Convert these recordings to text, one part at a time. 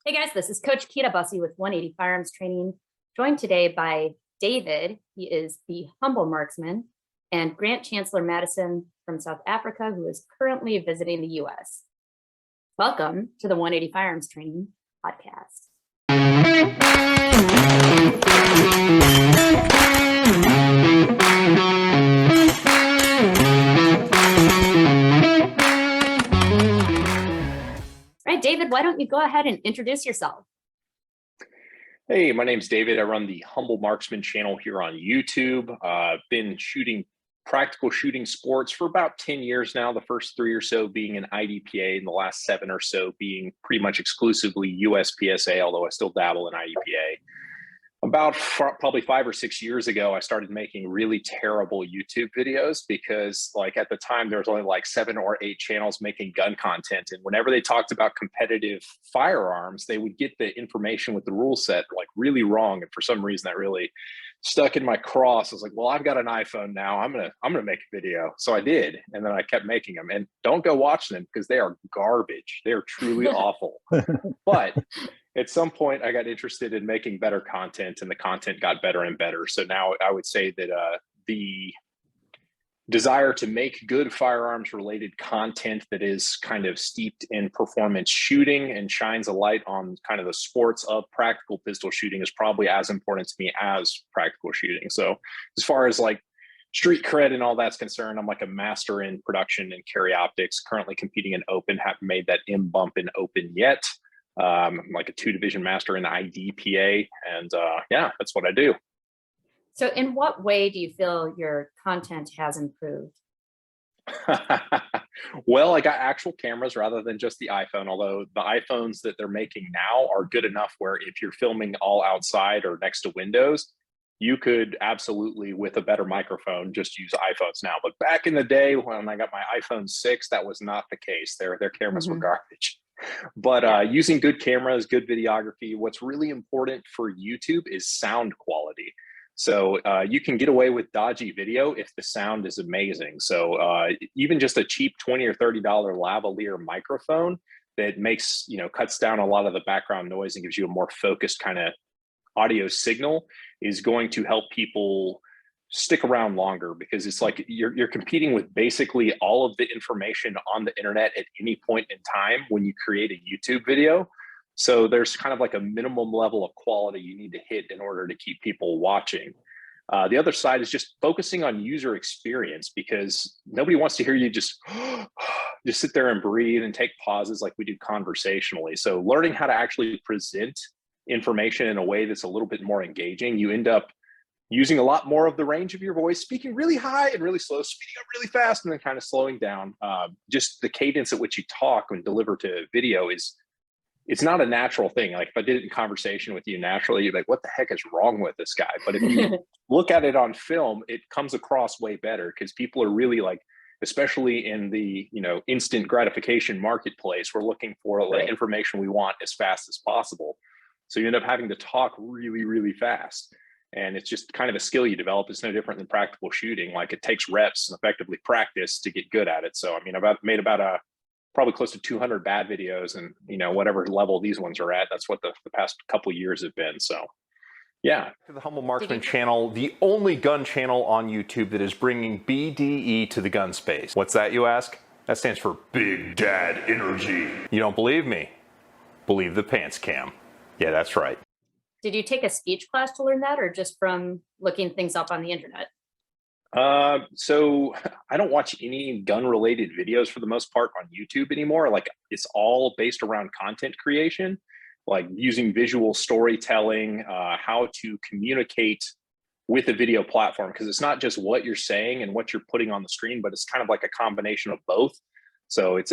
Hey guys, this is Coach Kita Busse with 180 Firearms Training, joined today by David. He is the humble marksman, and Grant Chancellor-Maddison from South Africa, who is currently visiting the US. Welcome to the 180 Firearms Training podcast. All right, David, why don't you go ahead and introduce yourself? Hey, my name's David. I run the Humble Marksman channel here on YouTube. I've been shooting practical shooting sports for about 10 years now, the first 3 or so being an IDPA and the last 7 or so being pretty much exclusively USPSA, although I still dabble in IDPA. About probably 5 or 6 years ago, I started making really terrible YouTube videos because at the time there was only like 7 or 8 channels making gun content. And whenever they talked about competitive firearms, they would get the information with the rule set really wrong. And for some reason that really stuck in my cross. I was like, well, I've got an iPhone now. I'm gonna make a video. So I did. And then I kept making them. And don't go watch them because they are garbage. They're truly awful. But at some point I got interested in making better content, and the content got better and better. So now I would say that the desire to make good firearms related content that is kind of steeped in performance shooting and shines a light on kind of the sports of practical pistol shooting is probably as important to me as practical shooting. So as far as street cred and all that's concerned, I'm a master in production and carry optics, currently competing in open, haven't made that M bump in open yet. I'm a 2-division master in IDPA, and yeah, that's what I do. So in what way do you feel your content has improved? Well, I got actual cameras rather than just the iPhone, although the iPhones that they're making now are good enough where if you're filming all outside or next to windows, you could absolutely, with a better microphone, just use iPhones now. But back in the day when I got my iPhone 6, that was not the case. Their cameras were garbage. But using good cameras, good videography, what's really important for YouTube is sound quality. So you can get away with dodgy video if the sound is amazing. So even just a cheap $20 or $30 lavalier microphone that makes, cuts down a lot of the background noise and gives you a more focused kind of audio signal is going to help people stick around longer, because it's you're competing with basically all of the information on the internet at any point in time when you create a YouTube video. So there's kind of a minimum level of quality you need to hit in order to keep people watching. The other side is just focusing on user experience, because nobody wants to hear you just sit there and breathe and take pauses like we do conversationally. So learning how to actually present information in a way that's a little bit more engaging, you end up using a lot more of the range of your voice, speaking really high and really slow, speeding up really fast, and then kind of slowing down. Just the cadence at which you talk and deliver to video it's not a natural thing. If I did it in conversation with you naturally, you'd be like, what the heck is wrong with this guy? But if you look at it on film, it comes across way better, because people are really especially in the instant gratification marketplace, we're looking for information we want as fast as possible. So you end up having to talk really, really fast. And it's just kind of a skill you develop. It's no different than practical shooting. It takes reps and effectively practice to get good at it. So, I mean, I've made probably close to 200 bad videos, and, whatever level these ones are at, that's what the past couple years have been. So, yeah. To the Humble Marksman channel, the only gun channel on YouTube that is bringing BDE to the gun space. What's that, you ask? That stands for Big Dad Energy. You don't believe me? Believe the pants cam. Yeah, that's right. Did you take a speech class to learn that, or just from looking things up on the internet? So I don't watch any gun related videos for the most part on YouTube anymore. It's all based around content creation, using visual storytelling, how to communicate with a video platform, because it's not just what you're saying and what you're putting on the screen, but it's kind of a combination of both. So it's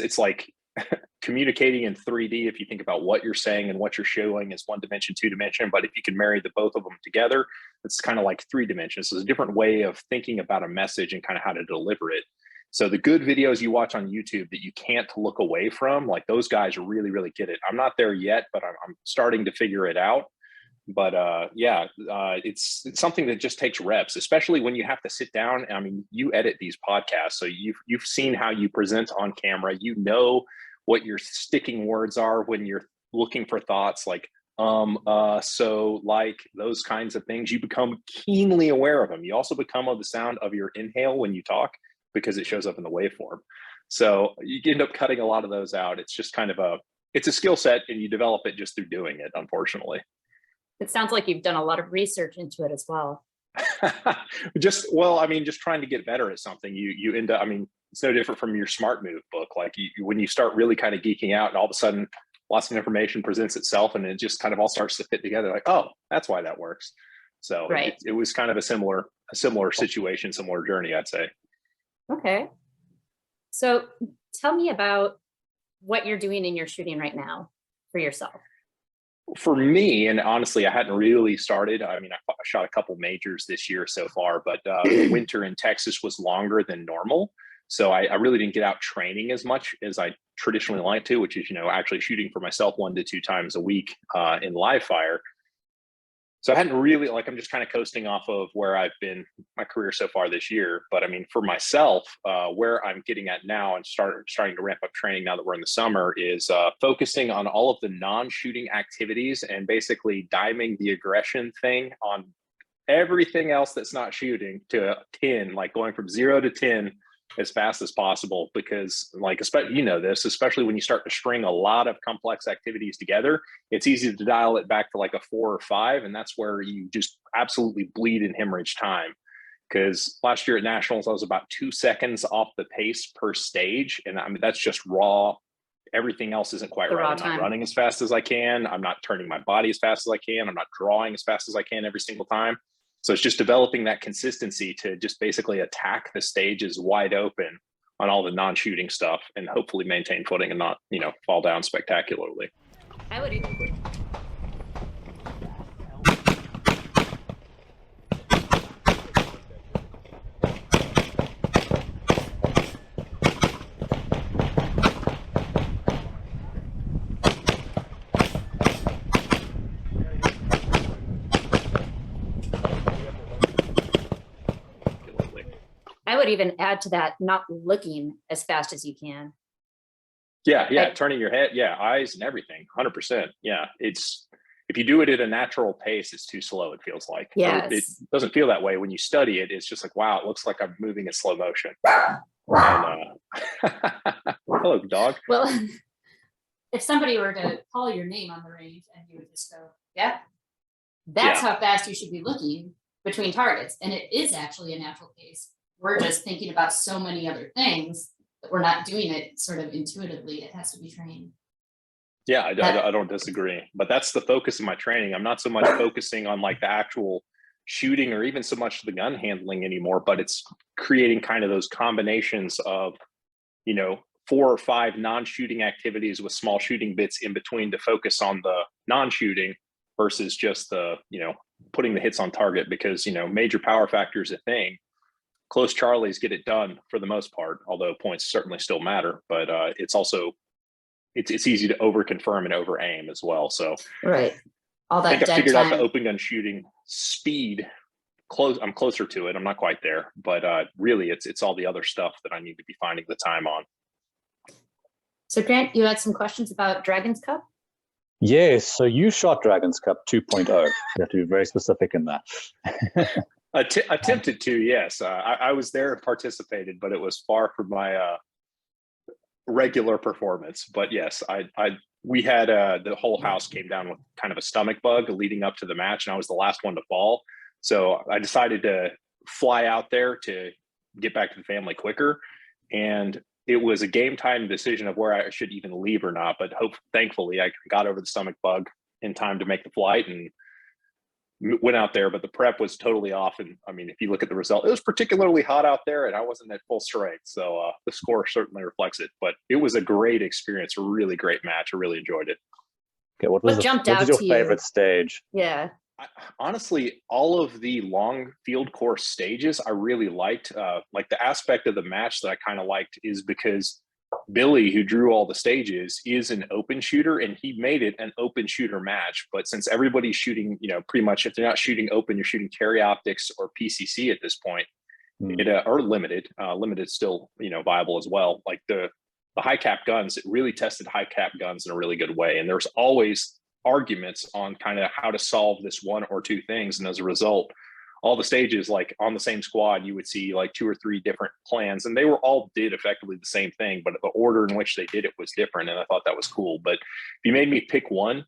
communicating in 3D, if you think about what you're saying and what you're showing is 1 dimension, 2 dimension, but if you can marry the both of them together, it's kind of 3 dimensions. So it's a different way of thinking about a message and kind of how to deliver it. So the good videos you watch on YouTube that you can't look away from, those guys really, really get it. I'm not there yet, but I'm starting to figure it out. But it's something that just takes reps, especially when you have to sit down. I mean, you edit these podcasts, so you've seen how you present on camera. What your sticking words are when you're looking for thoughts like, so like those kinds of things, you become keenly aware of them. You also become of the sound of your inhale when you talk because it shows up in the waveform. So you end up cutting a lot of those out. It's just kind of it's a skill set, and you develop it just through doing it, unfortunately. It sounds like you've done a lot of research into it as well. just trying to get better at something, you end up, it's no different from your smart move book. Like when you start really kind of geeking out, and all of a sudden lots of information presents itself, and it just kind of all starts to fit together, like, oh, that's why that works. So right. it was kind of a similar situation, similar journey, I'd say. Okay. So tell me about what you're doing in your shooting right now for yourself. For me, and honestly, I hadn't really started. I shot a couple majors this year so far, but winter in Texas was longer than normal. So I really didn't get out training as much as I traditionally like to, which is, actually shooting for myself 1 to 2 times a week in live fire. So I hadn't really, I'm just kind of coasting off of where I've been my career so far this year. But for myself, where I'm getting at now and starting to ramp up training now that we're in the summer is focusing on all of the non-shooting activities and basically diming the aggression thing on everything else that's not shooting to 10, like going from 0 to 10 as fast as possible, because especially when you start to string a lot of complex activities together, it's easy to dial it back to like a 4 or 5, and that's where you just absolutely bleed and hemorrhage time. Because last year at nationals, I was about 2 seconds off the pace per stage, and that's just raw. Everything else isn't quite right. I'm not running as fast as I can. I'm not turning my body as fast as I can. I'm not drawing as fast as I can every single time. So it's just developing that consistency to just basically attack the stages wide open on all the non-shooting stuff, and hopefully maintain footing and not, fall down spectacularly. I would even. I would even add to that, not looking as fast as you can. Yeah, turning your head, eyes and everything, 100%. Yeah, if you do it at a natural pace, it's too slow, it feels like. Yes. It doesn't feel that way when you study it. It's just like, wow, it looks like I'm moving in slow motion. And, hello, dog. Well, if somebody were to call your name on the range and you would just go, yeah, that's how fast you should be looking between targets. And it is actually a natural pace. We're just thinking about so many other things that we're not doing it sort of intuitively. It has to be trained. Yeah, I don't disagree, but that's the focus of my training. I'm not so much focusing on like the actual shooting or even so much the gun handling anymore, but it's creating kind of those combinations of, 4 or 5 non-shooting activities with small shooting bits in between to focus on the non-shooting versus just the, putting the hits on target, because, major power factor is a thing. Close Charlies get it done for the most part, although points certainly still matter, but it's also, it's easy to over confirm and over aim as well. So right. All that I think I figured time. out the open gun shooting speed. I'm closer to it. I'm not quite there, but really it's all the other stuff that I need to be finding the time on. So Grant, you had some questions about Dragon's Cup? Yes. So you shot Dragon's Cup 2.0. You have to be very specific in that. Attempted to, yes. I was there and participated, but it was far from my regular performance. But yes, we had the whole house came down with kind of a stomach bug leading up to the match, and I was the last one to fall. So I decided to fly out there to get back to the family quicker. And it was a game time decision of where I should even leave or not. But thankfully, I got over the stomach bug in time to make the flight and went out there. But the prep was totally off. And if you look at the result, it was particularly hot out there, and I wasn't at full strength. So the score certainly reflects it. But it was a great experience, a really great match. I really enjoyed it. Okay, what was your favorite stage? Yeah. Honestly, all of the long field course stages I really liked. Like the aspect of the match that I kind of liked is because Billy, who drew all the stages, is an open shooter, and he made it an open shooter match. But since everybody's shooting, pretty much if they're not shooting open, you're shooting carry optics or PCC at this point, or limited. Limited still, viable as well. Like the high cap guns, it really tested high cap guns in a really good way. And there's always arguments on kind of how to solve this one or two things. And as a result, all the stages, like on the same squad, you would see like 2 or 3 different plans, and they were all did effectively the same thing, but the order in which they did it was different. And I thought that was cool. But if you made me pick one,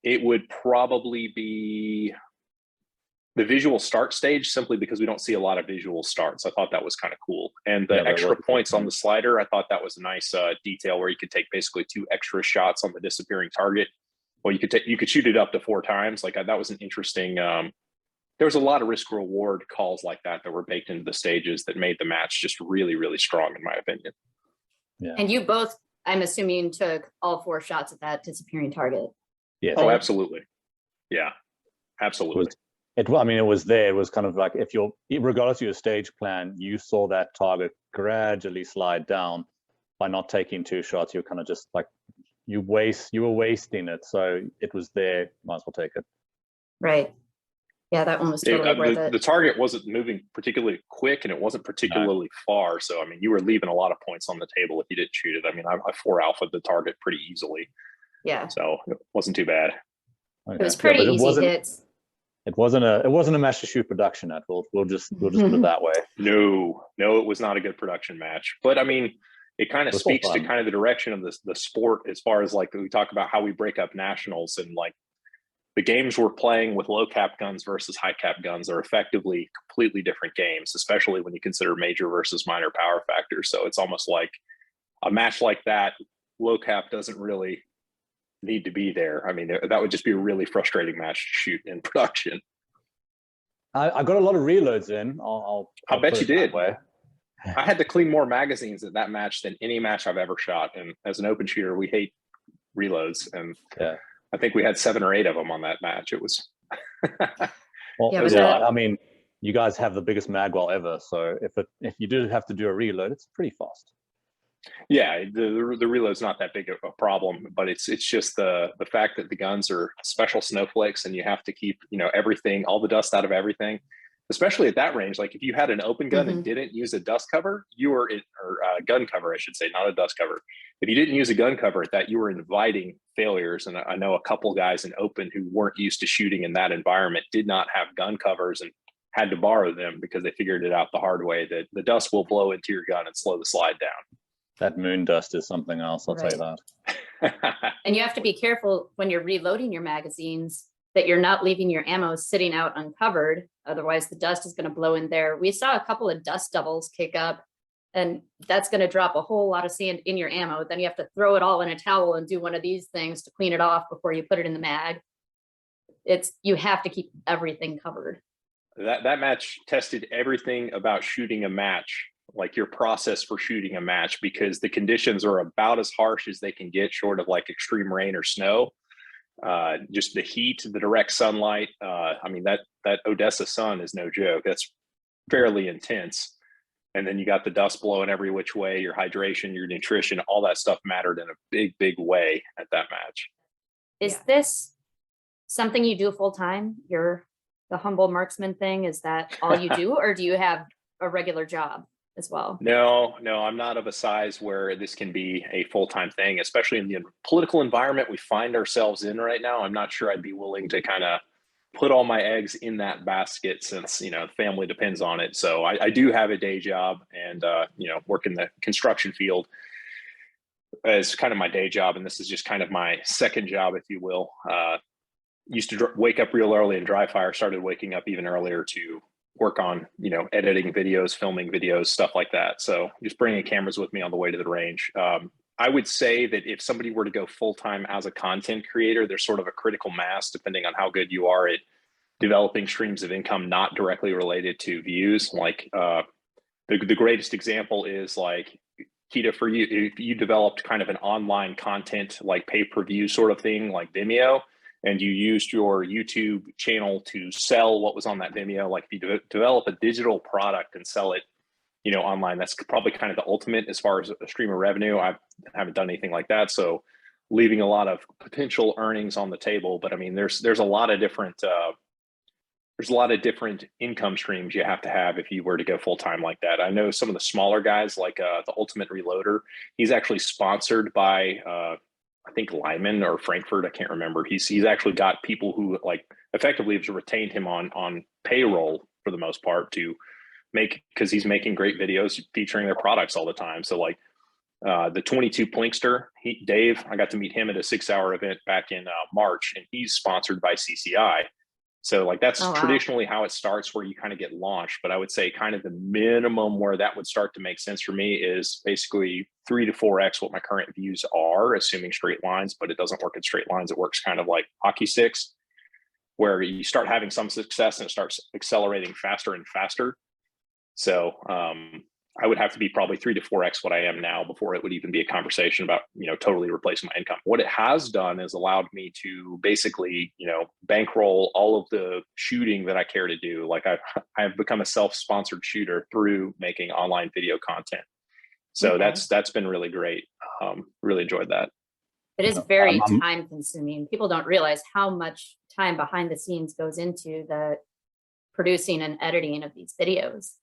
it would probably be the visual start stage, simply because we don't see a lot of visual starts. I thought that was kind of cool. And the extra points on the slider, I thought that was a nice detail, where you could take basically 2 extra shots on the disappearing target. Well, you could shoot it up to 4 times. Like that was an interesting. There was a lot of risk reward calls like that were baked into the stages that made the match just really, really strong, in my opinion. Yeah. And you both, I'm assuming, took all 4 shots at that disappearing target. Yes. Oh, absolutely. Yeah, absolutely. I mean, it was there. It was kind of like, if you're, regardless of your stage plan, you saw that target gradually slide down by not taking 2 shots. You're kind of just like, you were wasting it. So it was there. Might as well take it. Right. Yeah, that one was totally worth it. The target wasn't moving particularly quick, and it wasn't particularly far. So, I mean, you were leaving a lot of points on the table if you didn't shoot it. I mean, I 4 alpha'd the target pretty easily. Yeah. So it wasn't too bad. Okay. It was pretty easy hits. It wasn't a match to shoot production at. We'll just put it that way. No, it was not a good production match. But I mean, it kind of speaks to kind of the direction of the sport, as far as like we talk about how we break up nationals, and like the games we're playing with low cap guns versus high cap guns are effectively completely different games, especially when you consider major versus minor power factors. So it's almost like a match like that, low cap doesn't really need to be there. I mean, that would just be a really frustrating match to shoot in production. I got a lot of reloads in. I'll bet you did. I had to clean more magazines at that match than any match I've ever shot. And as an open shooter, we hate reloads. And yeah. I think we had 7 or 8 of them on that match. It was. Well, yeah, I mean, you guys have the biggest mag wall ever. So if you do have to do a reload, it's pretty fast. Yeah, the reload's not that big of a problem, but it's just the fact that the guns are special snowflakes, and you have to keep, everything, all the dust out of everything, especially at that range. Like if you had an open gun and didn't use a dust cover, or gun cover, I should say, not a dust cover. If you didn't use a gun cover at that, you were inviting failures. And I know a couple guys in open who weren't used to shooting in that environment did not have gun covers and had to borrow them because they figured it out the hard way, that the dust will blow into your gun and slow the slide down. That moon dust is something else, I'll tell you that. And you have to be careful when you're reloading your magazines that you're not leaving your ammo sitting out uncovered. Otherwise, the dust is going to blow in there. We saw a couple of dust doubles kick up, and that's going to drop a whole lot of sand in your ammo. Then you have to throw it all in a towel and do one of these things to clean it off before you put it in the mag. You have to keep everything covered. That match tested everything about shooting a match, like your process for shooting a match, because the conditions are about as harsh as they can get, short of like extreme rain or snow. Just the heat, the direct sunlight. I mean, that Odessa sun is no joke. That's fairly intense. And then you got the dust blowing every which way, your hydration, your nutrition, all that stuff mattered in a big, big way at that match. Is this something you do full time? The humble marksman thing, is that all you do, or do you have a regular job as well? No, I'm not of a size where this can be a full-time thing, especially in the political environment we find ourselves in right now. I'm not sure I'd be willing to kind of put all my eggs in that basket, since, family depends on it. So I do have a day job, and, work in the construction field as kind of my day job. And this is just kind of my second job, if you will. Used to wake up real early and dry fire, started waking up even earlier to work on, editing videos, filming videos, stuff like that. So just bringing cameras with me on the way to the range. I would say that if somebody were to go full-time as a content creator, there's sort of a critical mass, depending on how good you are at developing streams of income not directly related to views. Like the greatest example is like, Keita, for you, if you developed kind of an online content, like pay-per-view sort of thing, like Vimeo, and you used your YouTube channel to sell what was on that Vimeo, like if you develop a digital product and sell it, online, that's probably kind of the ultimate as far as a stream of revenue. I haven't done anything like that, so leaving a lot of potential earnings on the table. But I mean, there's a lot of different there's a lot of different income streams you have to have if you were to go full time like that. I know some of the smaller guys, like the Ultimate Reloader, he's actually sponsored by I think Lyman or Frankfurt, I can't remember. He's actually got people who like effectively have retained him on payroll for the most part to make, because he's making great videos featuring their products all the time. So like the 22 Plinkster, Dave, I got to meet him at a 6-hour event back in March, and he's sponsored by CCI. So like that's traditionally how it starts, where you kind of get launched. But I would say kind of the minimum where that would start to make sense for me is basically 3 to 4x what my current views are, assuming straight lines, but it doesn't work in straight lines. It works kind of like hockey sticks, where you start having some success and it starts accelerating faster and faster. So I would have to be probably 3 to 4x what I am now before it would even be a conversation about, totally replacing my income. What it has done is allowed me to basically, bankroll all of the shooting that I care to do. Like I've become a self-sponsored shooter through making online video content. So that's been really great. Really enjoyed that. It is very time consuming. People don't realize how much time behind the scenes goes into the producing and editing of these videos.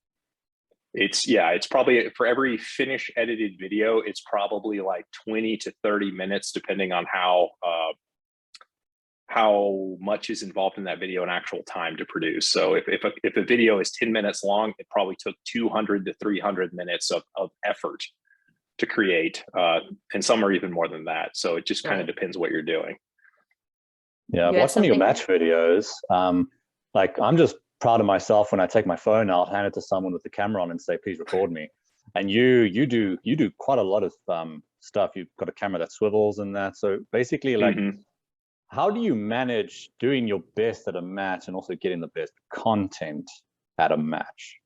It's probably, for every finished edited video, it's probably like 20 to 30 minutes, depending on how much is involved in that video and actual time to produce. So if a video is 10 minutes long, it probably took 200 to 300 minutes of effort to create, and some are even more than that. So it just kind of depends what you're doing. Yeah, watching your match videos, like I'm just proud of myself when I take my phone out, hand it to someone with the camera on and say, please record me. And you do quite a lot of stuff. You've got a camera that swivels and that. So basically, like, how do you manage doing your best at a match and also getting the best content at a match?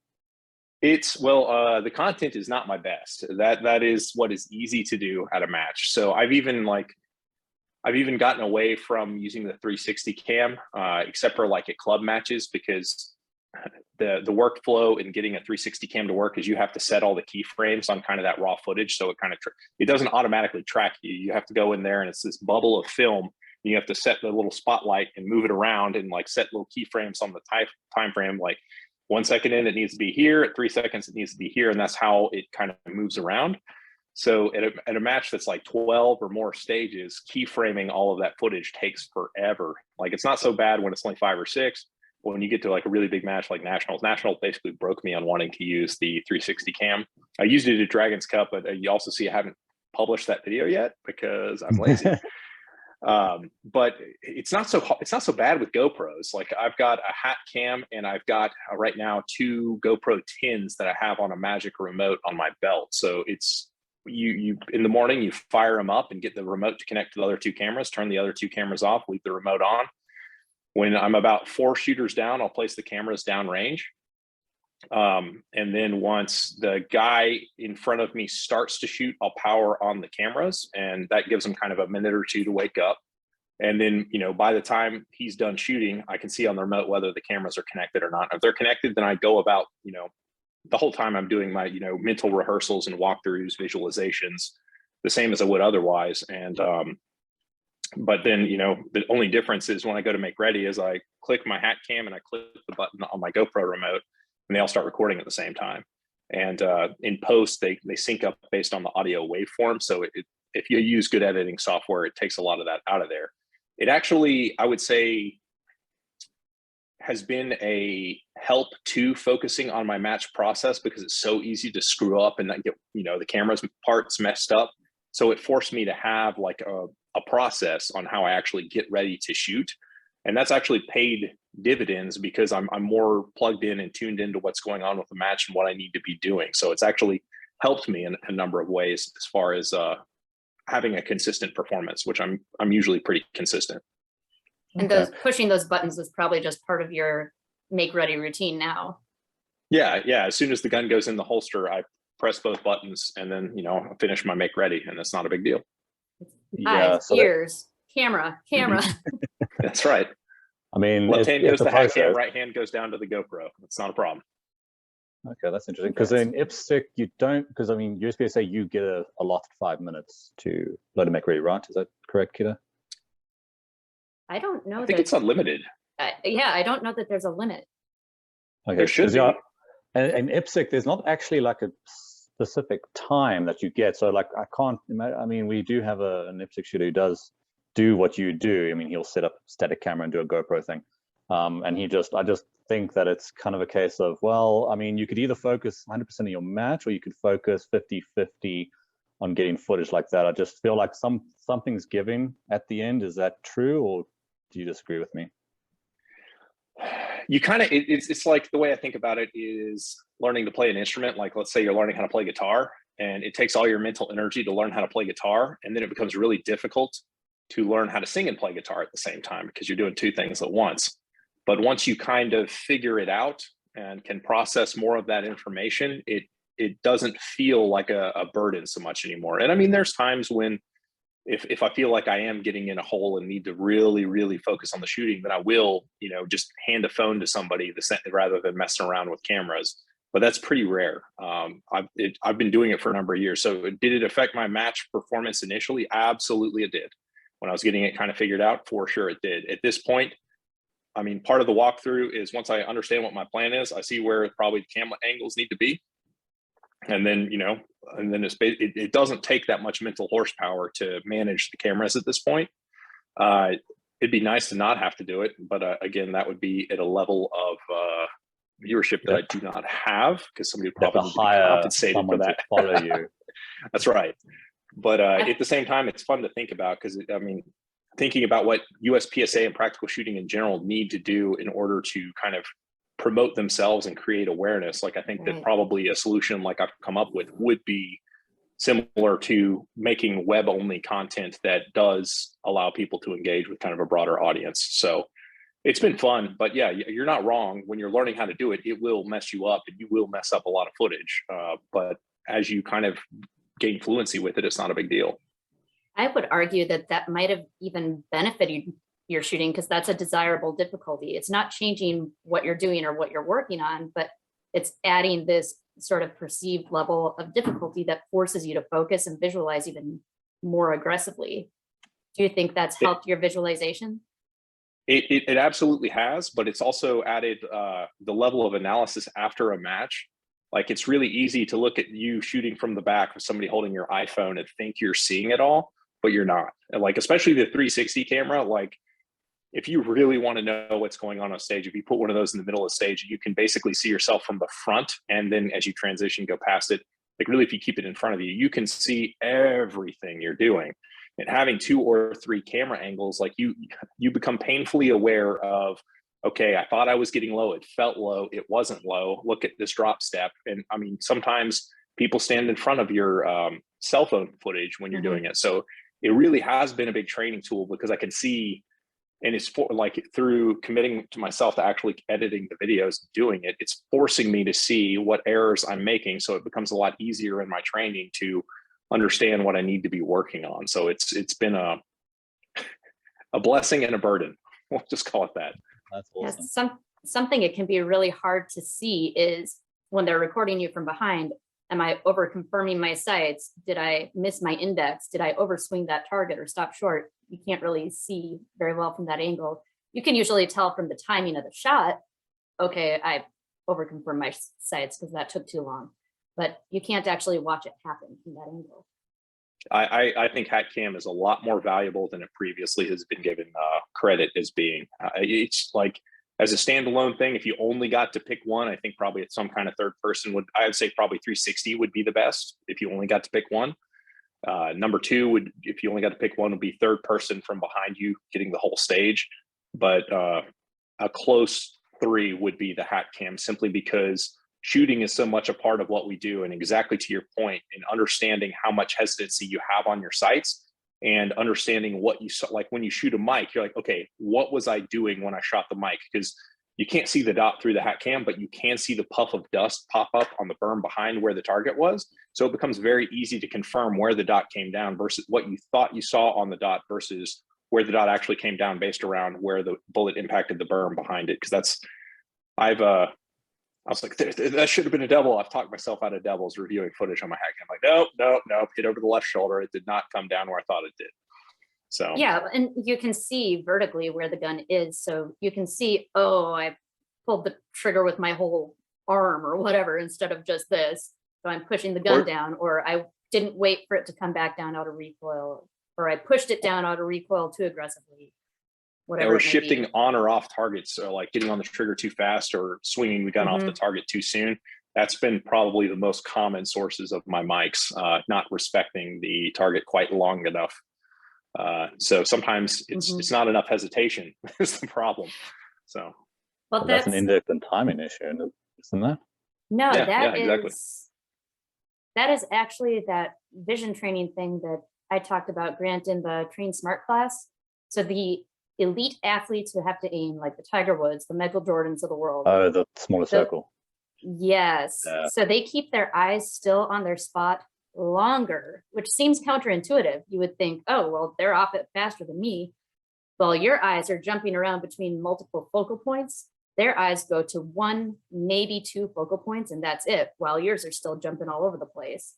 The content is not my best. That is what is easy to do at a match. So I've even gotten away from using the 360 cam, except for like at club matches, because the workflow in getting a 360 cam to work is you have to set all the keyframes on kind of that raw footage. So it doesn't automatically track you. You have to go in there and it's this bubble of film. You have to set the little spotlight and move it around and like set little keyframes on the time frame. Like 1 second in, it needs to be here. At 3 seconds, it needs to be here. And that's how it kind of moves around. So at a match that's like 12 or more stages, keyframing all of that footage takes forever. Like it's not so bad when it's only 5 or 6. But when you get to like a really big match like Nationals basically broke me on wanting to use the 360 cam. I used it at Dragon's Cup, but you also see I haven't published that video yet because I'm lazy. But it's not so bad with GoPros. Like I've got a hat cam and I've got right now 2 GoPro 10s that I have on a Magic remote on my belt. So it's you in the morning, you fire them up and get the remote to connect to the other 2 cameras, turn the other 2 cameras off, leave the remote on. When I'm about 4 shooters down, I'll place the cameras downrange. And then once the guy in front of me starts to shoot, I'll power on the cameras, and that gives them kind of a minute or 2 to wake up. And then, by the time he's done shooting, I can see on the remote whether the cameras are connected or not. If they're connected, then I go about, the whole time I'm doing my, mental rehearsals and walkthroughs, visualizations, the same as I would otherwise. And, but then, the only difference is when I go to make ready is I click my hat cam and I click the button on my GoPro remote, and they all start recording at the same time. And in post, they sync up based on the audio waveform. So if you use good editing software, it takes a lot of that out of there. It actually, I would say, has been a help to focusing on my match process, because it's so easy to screw up and not get, the camera's parts messed up. So it forced me to have like a process on how I actually get ready to shoot. And that's actually paid dividends because I'm more plugged in and tuned into what's going on with the match and what I need to be doing. So it's actually helped me in a number of ways as far as having a consistent performance, which I'm usually pretty consistent. And pushing those buttons was probably just part of your make ready routine now. Yeah. As soon as the gun goes in the holster, I press both buttons and then, I finish my make ready, and it's not a big deal. Eyes, ears, camera. That's right. I mean, left hand goes to the hat cam, right hand goes down to the GoPro. It's not a problem. Okay, that's interesting. Because in IPSC, you don't, because I mean, USB-SA, you get a lot 5 minutes to load and make ready, right? Is that correct, Kita? I don't know. I think it's unlimited. Yeah, I don't know that there's a limit. Okay, There should 'cause, be. yeah, and IPSC, there's not actually like a specific time that you get. So like, I can't imagine, I mean, we do have an IPSC shooter who does do what you do. I mean, he'll set up a static camera and do a GoPro thing. And I just think that it's kind of a case of, well, I mean, you could either focus 100% on your match, or you could focus 50-50 on getting footage like that. I just feel like something's giving at the end. Is that true, or do you disagree with me? You kind of, it's like, the way I think about it is learning to play an instrument. Like, let's say you're learning how to play guitar, and it takes all your mental energy to learn how to play guitar, and then it becomes really difficult to learn how to sing and play guitar at the same time, because you're doing two things at once. But once you kind of figure it out and can process more of that information, it doesn't feel like a burden so much anymore. And I mean, there's times when if I feel like I am getting in a hole and need to really, really focus on the shooting, then I will, just hand a phone to somebody rather than messing around with cameras. But that's pretty rare. I've been doing it for a number of years. So did it affect my match performance initially? Absolutely, it did. When I was getting it kind of figured out, for sure it did. At this point, I mean, part of the walkthrough is, once I understand what my plan is, I see where probably the camera angles need to be. And then, it doesn't take that much mental horsepower to manage the cameras at this point. It'd be nice to not have to do it. But again, that would be at a level of viewership that I do not have, because somebody would probably need to be compensated for that. To follow you. That's right. But at the same time, it's fun to think about, because, I mean, thinking about what USPSA and practical shooting in general need to do in order to kind of promote themselves and create awareness. Like, I think that probably a solution like I've come up with would be similar to making web-only content that does allow people to engage with kind of a broader audience. So it's been fun, but yeah, you're not wrong. When you're learning how to do it, it will mess you up, and you will mess up a lot of footage. But as you kind of gain fluency with it, it's not a big deal. I would argue that might have even benefited your shooting, because that's a desirable difficulty. It's not changing what you're doing or what you're working on, but it's adding this sort of perceived level of difficulty that forces you to focus and visualize even more aggressively. Do you think that's helped your visualization? It absolutely has, but it's also added the level of analysis after a match. Like, it's really easy to look at you shooting from the back with somebody holding your iPhone and think you're seeing it all, but you're not. And like, especially the 360 camera, like, if you really want to know what's going on stage, if you put one of those in the middle of the stage, you can basically see yourself from the front. And then as you transition, go past it. Like, really, if you keep it in front of you, you can see everything you're doing. And having 2 or 3 camera angles, like, you become painfully aware of, okay, I thought I was getting low. It felt low. It wasn't low. Look at this drop step. And I mean, sometimes people stand in front of your cell phone footage when you're doing it. So it really has been a big training tool, because I can see, and it's through committing to myself to actually editing the videos, doing it, it's forcing me to see what errors I'm making. So it becomes a lot easier in my training to understand what I need to be working on. So it's been a blessing and a burden. We'll just call it that. That's awesome. Yeah, something it can be really hard to see is when they're recording you from behind. Am I over confirming my sights? Did I miss my index? Did I overswing that target or stop short? You can't really see very well from that angle. You can usually tell from the timing of the shot, okay, I overconfirmed my sights because that took too long, but you can't actually watch it happen from that angle. I think hat cam is a lot more valuable than it previously has been given credit as being. It's like, as a standalone thing, if you only got to pick one, I think probably it's some kind of third person I would say probably 360 would be the best if you only got to pick one. Number 2 if you only got to pick one, would be third person from behind you getting the whole stage. But a close 3 would be the hat cam, simply because shooting is so much a part of what we do. And exactly to your point, in understanding how much hesitancy you have on your sights, and understanding what you saw. Like, when you shoot a mic, you're like, okay, what was I doing when I shot the mic? Because you can't see the dot through the hat cam, but you can see the puff of dust pop up on the berm behind where the target was. So it becomes very easy to confirm where the dot came down versus what you thought you saw on the dot versus where the dot actually came down, based around where the bullet impacted the berm behind it. Because I was like, that should have been a double. I've talked myself out of doubles reviewing footage on my hat cam. I'm like, nope, hit over the left shoulder. It did not come down where I thought it did. So yeah, and you can see vertically where the gun is. So you can see, oh, I pulled the trigger with my whole arm or whatever instead of just this. So I'm pushing the gun down, or I didn't wait for it to come back down out of recoil, or I pushed it down out of recoil too aggressively. Whatever. Or shifting on or off targets, so like getting on the trigger too fast or swinging the gun off the target too soon. That's been probably the most common sources of my mics not respecting the target quite long enough. So sometimes it's not enough hesitation is the problem. So well, that's an independent timing issue, isn't that? No, yeah, exactly. That is actually that vision training thing that I talked about, Grant, in the Train Smart class. So the elite athletes who have to aim, like the Tiger Woods, the Michael Jordans of the world. Oh, the smaller circle. Yes. Yeah. So they keep their eyes still on their spot longer, which seems counterintuitive. You would think, oh, well, they're off it faster than me. Well, your eyes are jumping around between multiple focal points. Their eyes go to one, maybe two focal points, and that's it, while yours are still jumping all over the place.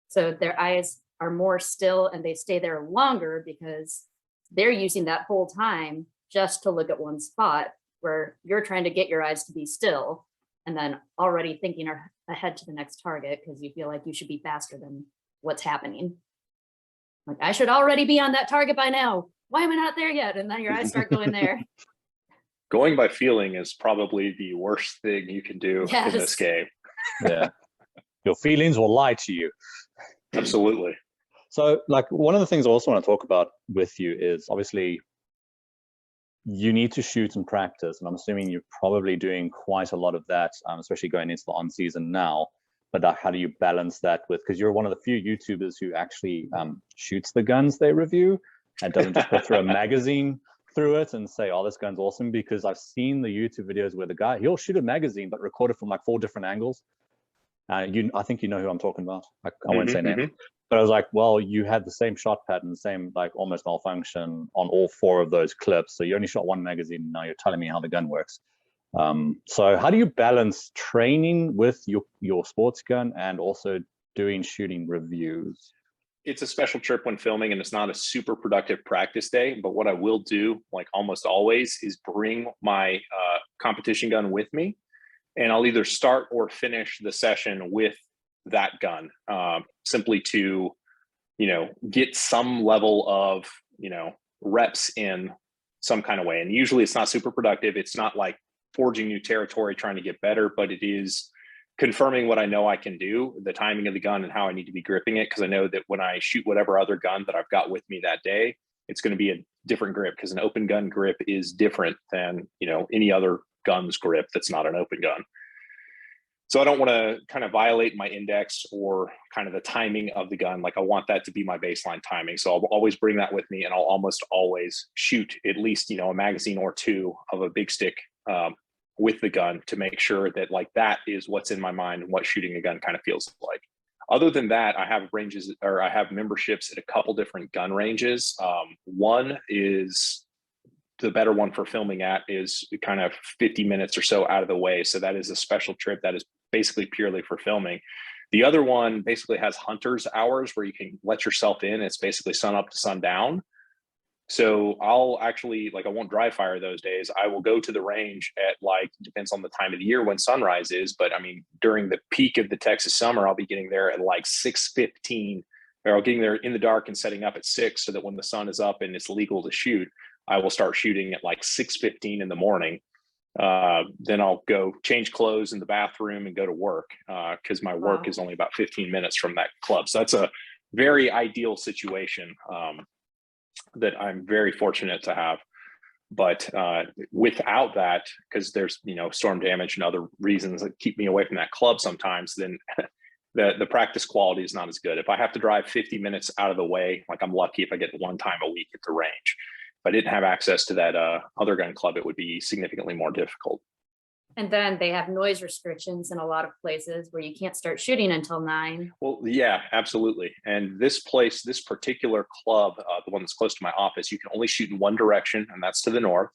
So their eyes are more still and they stay there longer because they're using that whole time just to look at one spot, where you're trying to get your eyes to be still and then already thinking ahead to the next target because you feel like you should be faster than what's happening. Like, I should already be on that target by now. Why am I not there yet? And then your eyes start going there. Going by feeling is probably the worst thing you can do in this game. Yeah. Your feelings will lie to you. Absolutely. So, like, one of the things I also want to talk about with you is obviously you need to shoot and practice. And I'm assuming you're probably doing quite a lot of that, especially going into the on season now. But how do you balance that with, because you're one of the few YouTubers who actually shoots the guns they review and doesn't just put through a magazine through it and say, oh, this gun's awesome? Because I've seen the YouTube videos where the guy, he'll shoot a magazine, but record it from like 4 different angles. I think you know who I'm talking about. I won't say names. But I was like, well, you had the same shot pattern, the same like almost malfunction on all 4 of those clips. So you only shot one magazine. Now you're telling me how the gun works. So how do you balance training with your sports gun and also doing shooting reviews? It's a special trip when filming, and it's not a super productive practice day. But what I will do, like almost always, is bring my competition gun with me, and I'll either start or finish the session with that gun, simply to, get some level of, reps in some kind of way. And usually it's not super productive. It's not like forging new territory, trying to get better, but it is confirming what I know I can do, the timing of the gun and how I need to be gripping it. Because I know that when I shoot whatever other gun that I've got with me that day, it's going to be a different grip, because an open gun grip is different than, any other gun's grip that's not an open gun. So I don't want to kind of violate my index or kind of the timing of the gun. Like, I want that to be my baseline timing. So I'll always bring that with me, and I'll almost always shoot at least, a magazine or 2 of a big stick with the gun to make sure that like that is what's in my mind and what shooting a gun kind of feels like. Other than that, I have memberships at a couple different gun ranges. One is the better one for filming at, is kind of 50 minutes or so out of the way. So that is a special trip that is basically purely for filming. The other one basically has hunter's hours where you can let yourself in. It's basically sun up to sundown. So I'll actually, I won't dry fire those days. I will go to the range at depends on the time of the year when sunrise is. But I mean, during the peak of the Texas summer, I'll be getting there at 6:15, or I'll getting there in the dark and setting up at 6, so that when the sun is up and it's legal to shoot, I will start shooting at 6:15 in the morning. Then I'll go change clothes in the bathroom and go to work, because my work is only about 15 minutes from that club. So that's a very ideal situation that I'm very fortunate to have. But without that, because there's storm damage and other reasons that keep me away from that club sometimes, then the practice quality is not as good. If I have to drive 50 minutes out of the way, I'm lucky if I get one time a week at the range. If I didn't have access to that other gun club, it would be significantly more difficult. And then they have noise restrictions in a lot of places where you can't start shooting until 9. Well, yeah, absolutely. And this particular club, the one that's close to my office, you can only shoot in one direction, and that's to the north.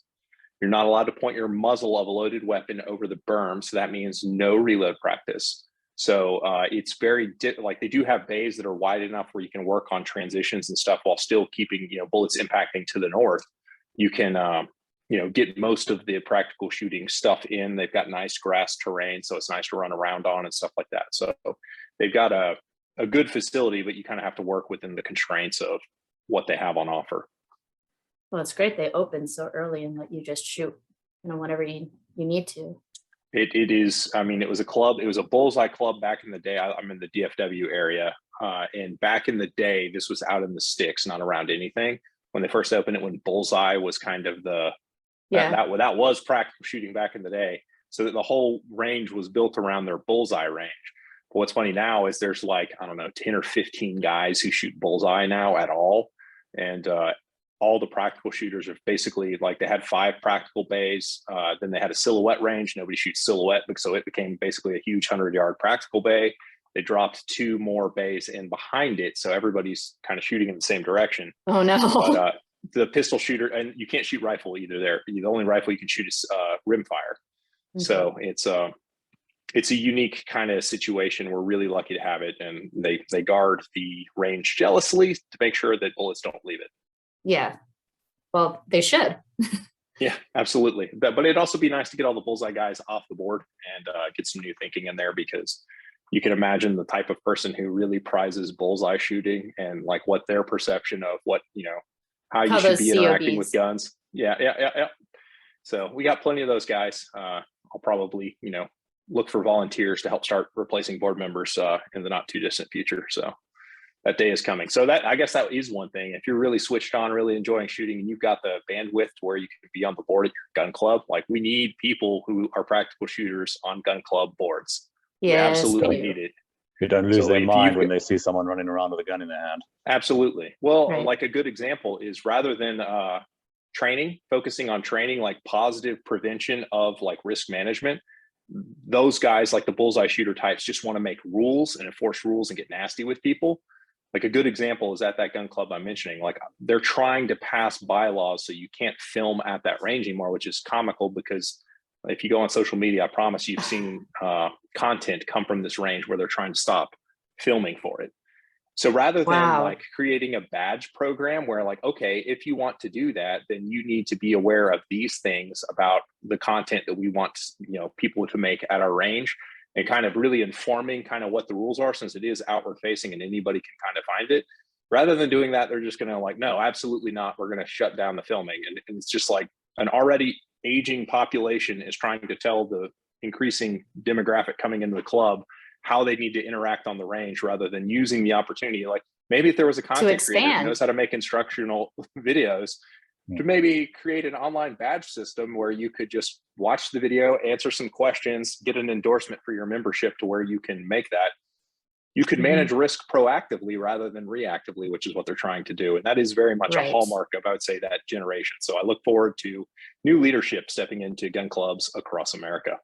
You're not allowed to point your muzzle of a loaded weapon over the berm. So that means no reload practice. So it's very like they do have bays that are wide enough where you can work on transitions and stuff while still keeping, you know, bullets impacting to the north. You can, you know, get most of the practical shooting stuff in. They've got nice grass terrain, so it's nice to run around on and stuff like that. So they've got a good facility, but you kind of have to work within the constraints of what they have on offer. Well, it's great they open so early and let you just shoot, you know, whenever you need to. It is, I mean, it was a club, it was a bullseye club back in the day. I'm in the DFW area. And back in the day, this was out in the sticks, not around anything. When they first opened it, when bullseye was kind of the, that was practical shooting back in the day. So that the whole range was built around their bullseye range. But what's funny now is there's like, I don't know, 10 or 15 guys who shoot bullseye now at all. And all the practical shooters are basically like, they had 5 practical bays. Then they had a silhouette range. Nobody shoots silhouette, so it became basically a huge 100-yard practical bay. They dropped 2 more bays in behind it, so everybody's kind of shooting in the same direction. Oh no! But the pistol shooter, and you can't shoot rifle either. There, the only rifle you can shoot is rimfire. Okay. So it's a unique kind of situation. We're really lucky to have it, and they guard the range jealously to make sure that bullets don't leave it. Yeah, well, they should. Yeah, absolutely. But it'd also be nice to get all the bullseye guys off the board and get some new thinking in there, because you can imagine the type of person who really prizes bullseye shooting and like what their perception of what, you know, how you should be interacting with guns. Yeah. So we got plenty of those guys. I'll probably, you know, look for volunteers to help start replacing board members in the not too distant future. So that day is coming. So that, I guess that is one thing. If you're really switched on, really enjoying shooting, and you've got the bandwidth to where you can be on the board at your gun club, like we need people who are practical shooters on gun club boards. Yeah, absolutely need it. You don't lose their mind when they see someone running around with a gun in their hand. Absolutely. Well, like a good example is, rather than training, focusing on training, like positive prevention of like risk management, those guys, like the bullseye shooter types, just want to make rules and enforce rules and get nasty with people. Like a good example is at that gun club I'm mentioning, like they're trying to pass bylaws so you can't film at that range anymore, which is comical, because if you go on social media, I promise you've seen content come from this range where they're trying to stop filming for it. So rather than like creating a badge program where like, okay, if you want to do that, then you need to be aware of these things about the content that we want, you know, people to make at our range, and kind of really informing kind of what the rules are, since it is outward facing and anybody can kind of find it. Rather than doing that, they're just going to like, no, absolutely not. We're going to shut down the filming. And it's just like an already aging population is trying to tell the increasing demographic coming into the club how they need to interact on the range, rather than using the opportunity. Like maybe if there was a content creator who knows how to make instructional videos, to maybe create an online badge system where you could just watch the video, answer some questions, get an endorsement for your membership to where you can make that. You could manage risk proactively rather than reactively, which is what they're trying to do. And that is very much a hallmark of, I would say, that generation. So I look forward to new leadership stepping into gun clubs across America.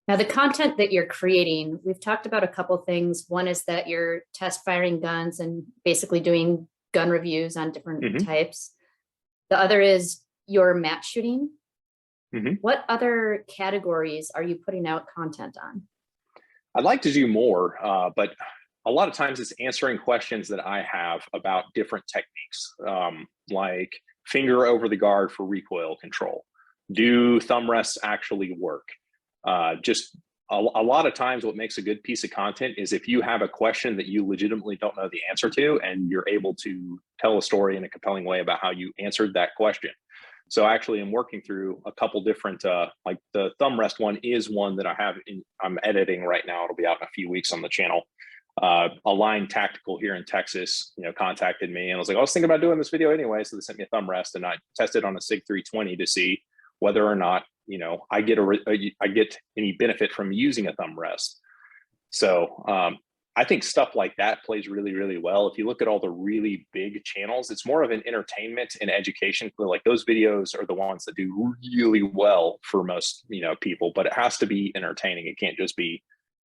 Now, the content that you're creating, we've talked about a couple things. One is that you're test firing guns and basically doing gun reviews on different types. The other is your match shooting. What other categories are you putting out content on? I'd like to do more, but a lot of times it's answering questions that I have about different techniques, like finger over the guard for recoil control. Do thumb rests actually work? Just a lot of times what makes a good piece of content is if you have a question that you legitimately don't know the answer to, and you're able to tell a story in a compelling way about how you answered that question. So actually I'm working through a couple different, like the thumb rest one is one that I'm editing right now. It'll be out in a few weeks on the channel. Align Tactical here in Texas, you know, contacted me, and I was like, I was thinking about doing this video anyway. So they sent me a thumb rest, and I tested on a SIG 320 to see whether or not, you know, I get any benefit from using a thumb rest. So I think stuff like that plays really, really well. If you look at all the really big channels, it's more of an entertainment and education. Like those videos are the ones that do really well for most, you know, people, but it has to be entertaining. It can't just be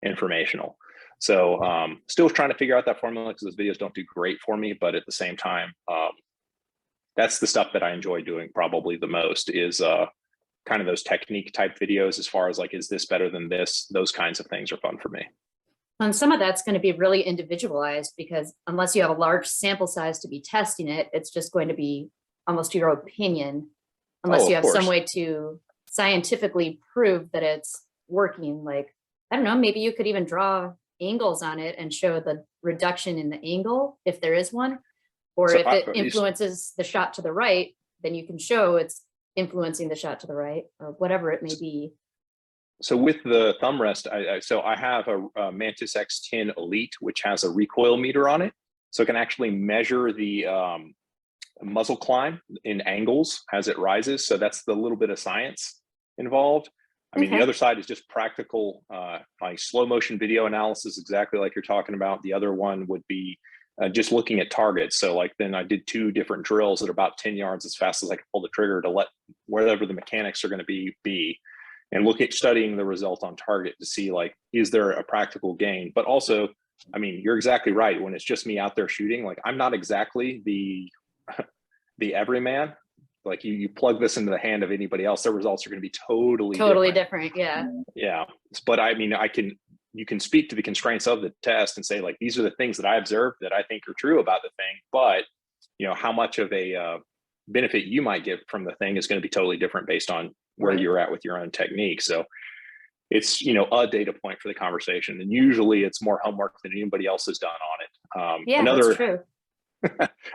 informational. So still trying to figure out that formula, because those videos don't do great for me, but at the same time, that's the stuff that I enjoy doing probably the most, is kind of those technique type videos as far as like, is this better than this? Those kinds of things are fun for me. And some of that's going to be really individualized, because unless you have a large sample size to be testing it, it's just going to be almost your opinion, unless you have some way to scientifically prove that it's working. Like, I don't know, maybe you could even draw angles on it and show the reduction in the angle, if there is one, or so if it influences the shot to the right, then you can show it's influencing the shot to the right, or whatever it may be. So with the thumb rest, I have a Mantis X10 Elite, which has a recoil meter on it. So it can actually measure the muzzle climb in angles as it rises. So that's the little bit of science involved. I mean, the other side is just practical, like slow motion video analysis, exactly like you're talking about. The other one would be just looking at targets. So like then I did 2 different drills at about 10 yards as fast as I could pull the trigger to let wherever the mechanics are going to be. And look at studying the result on target to see, like, is there a practical gain? But also, I mean, you're exactly right. When it's just me out there shooting, like, I'm not exactly the everyman. Like, you plug this into the hand of anybody else, their results are going to be totally different. Yeah. Yeah. But I mean, you can speak to the constraints of the test and say, like, these are the things that I observed that I think are true about the thing. But, you know, how much of a benefit you might get from the thing is going to be totally different based on where you're at with your own technique. So it's, you know, a data point for the conversation. And usually it's more homework than anybody else has done on it. Yeah, that's true.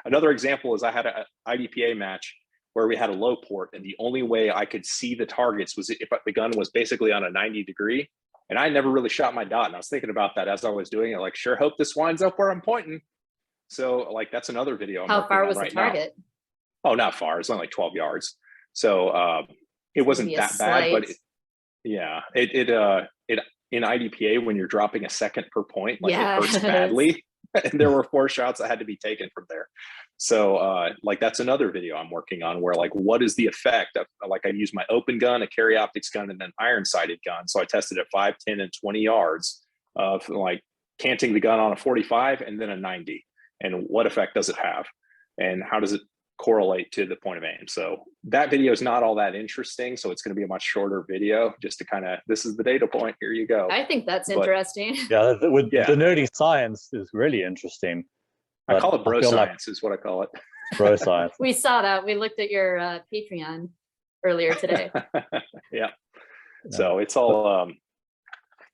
Another example is I had an IDPA match where we had a low port, and the only way I could see the targets was if the gun was basically on a 90 degree. And I never really shot my dot. And I was thinking about that as I was doing it, like, sure hope this winds up where I'm pointing. So like, that's another video. How far was the target? Oh, not far. It's only like 12 yards. So it wasn't that bad, but it in IDPA, when you're dropping a second per point, like, it hurts badly. And there were 4 shots that had to be taken from there. So like, that's another video I'm working on where, like, what is the effect of, like, I use my open gun, a carry optics gun, and an iron sighted gun. So I tested at 5, 10, and 20 yards of, like, canting the gun on a 45 and then a 90. And what effect does it have? And how does it correlate to the point of aim? So that video is not all that interesting. So it's going to be a much shorter video, just to kind of, this is the data point, here you go. I think that's interesting. Yeah, the nerdy science is really interesting. I call it bro science, is what I call it. Bro science. We saw that. We looked at your Patreon earlier today. Yeah. So it's all,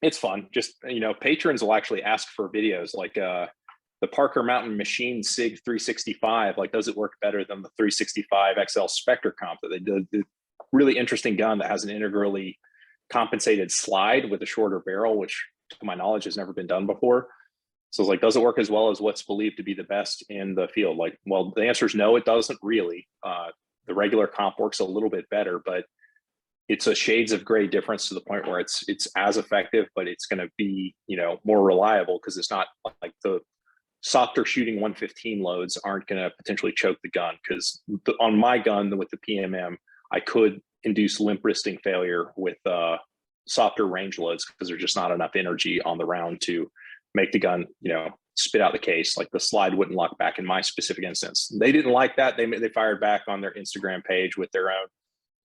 it's fun. Just, you know, patrons will actually ask for videos like, the Parker Mountain Machine SIG 365, like, does it work better than the 365 XL Spectre comp that they did? The really interesting gun that has an integrally compensated slide with a shorter barrel, which to my knowledge has never been done before. So it's like, does it work as well as what's believed to be the best in the field? Like, well, the answer is no, it doesn't really. The regular comp works a little bit better, but it's a shades of gray difference to the point where it's as effective, but it's going to be, you know, more reliable, because it's not like the softer shooting 115 loads aren't going to potentially choke the gun, because on my gun with the PMM, I could induce limp wristing failure with softer range loads, because there's just not enough energy on the round to make the gun, you know, spit out the case. Like, the slide wouldn't lock back in my specific instance. They didn't like that. They fired back on their Instagram page with their own,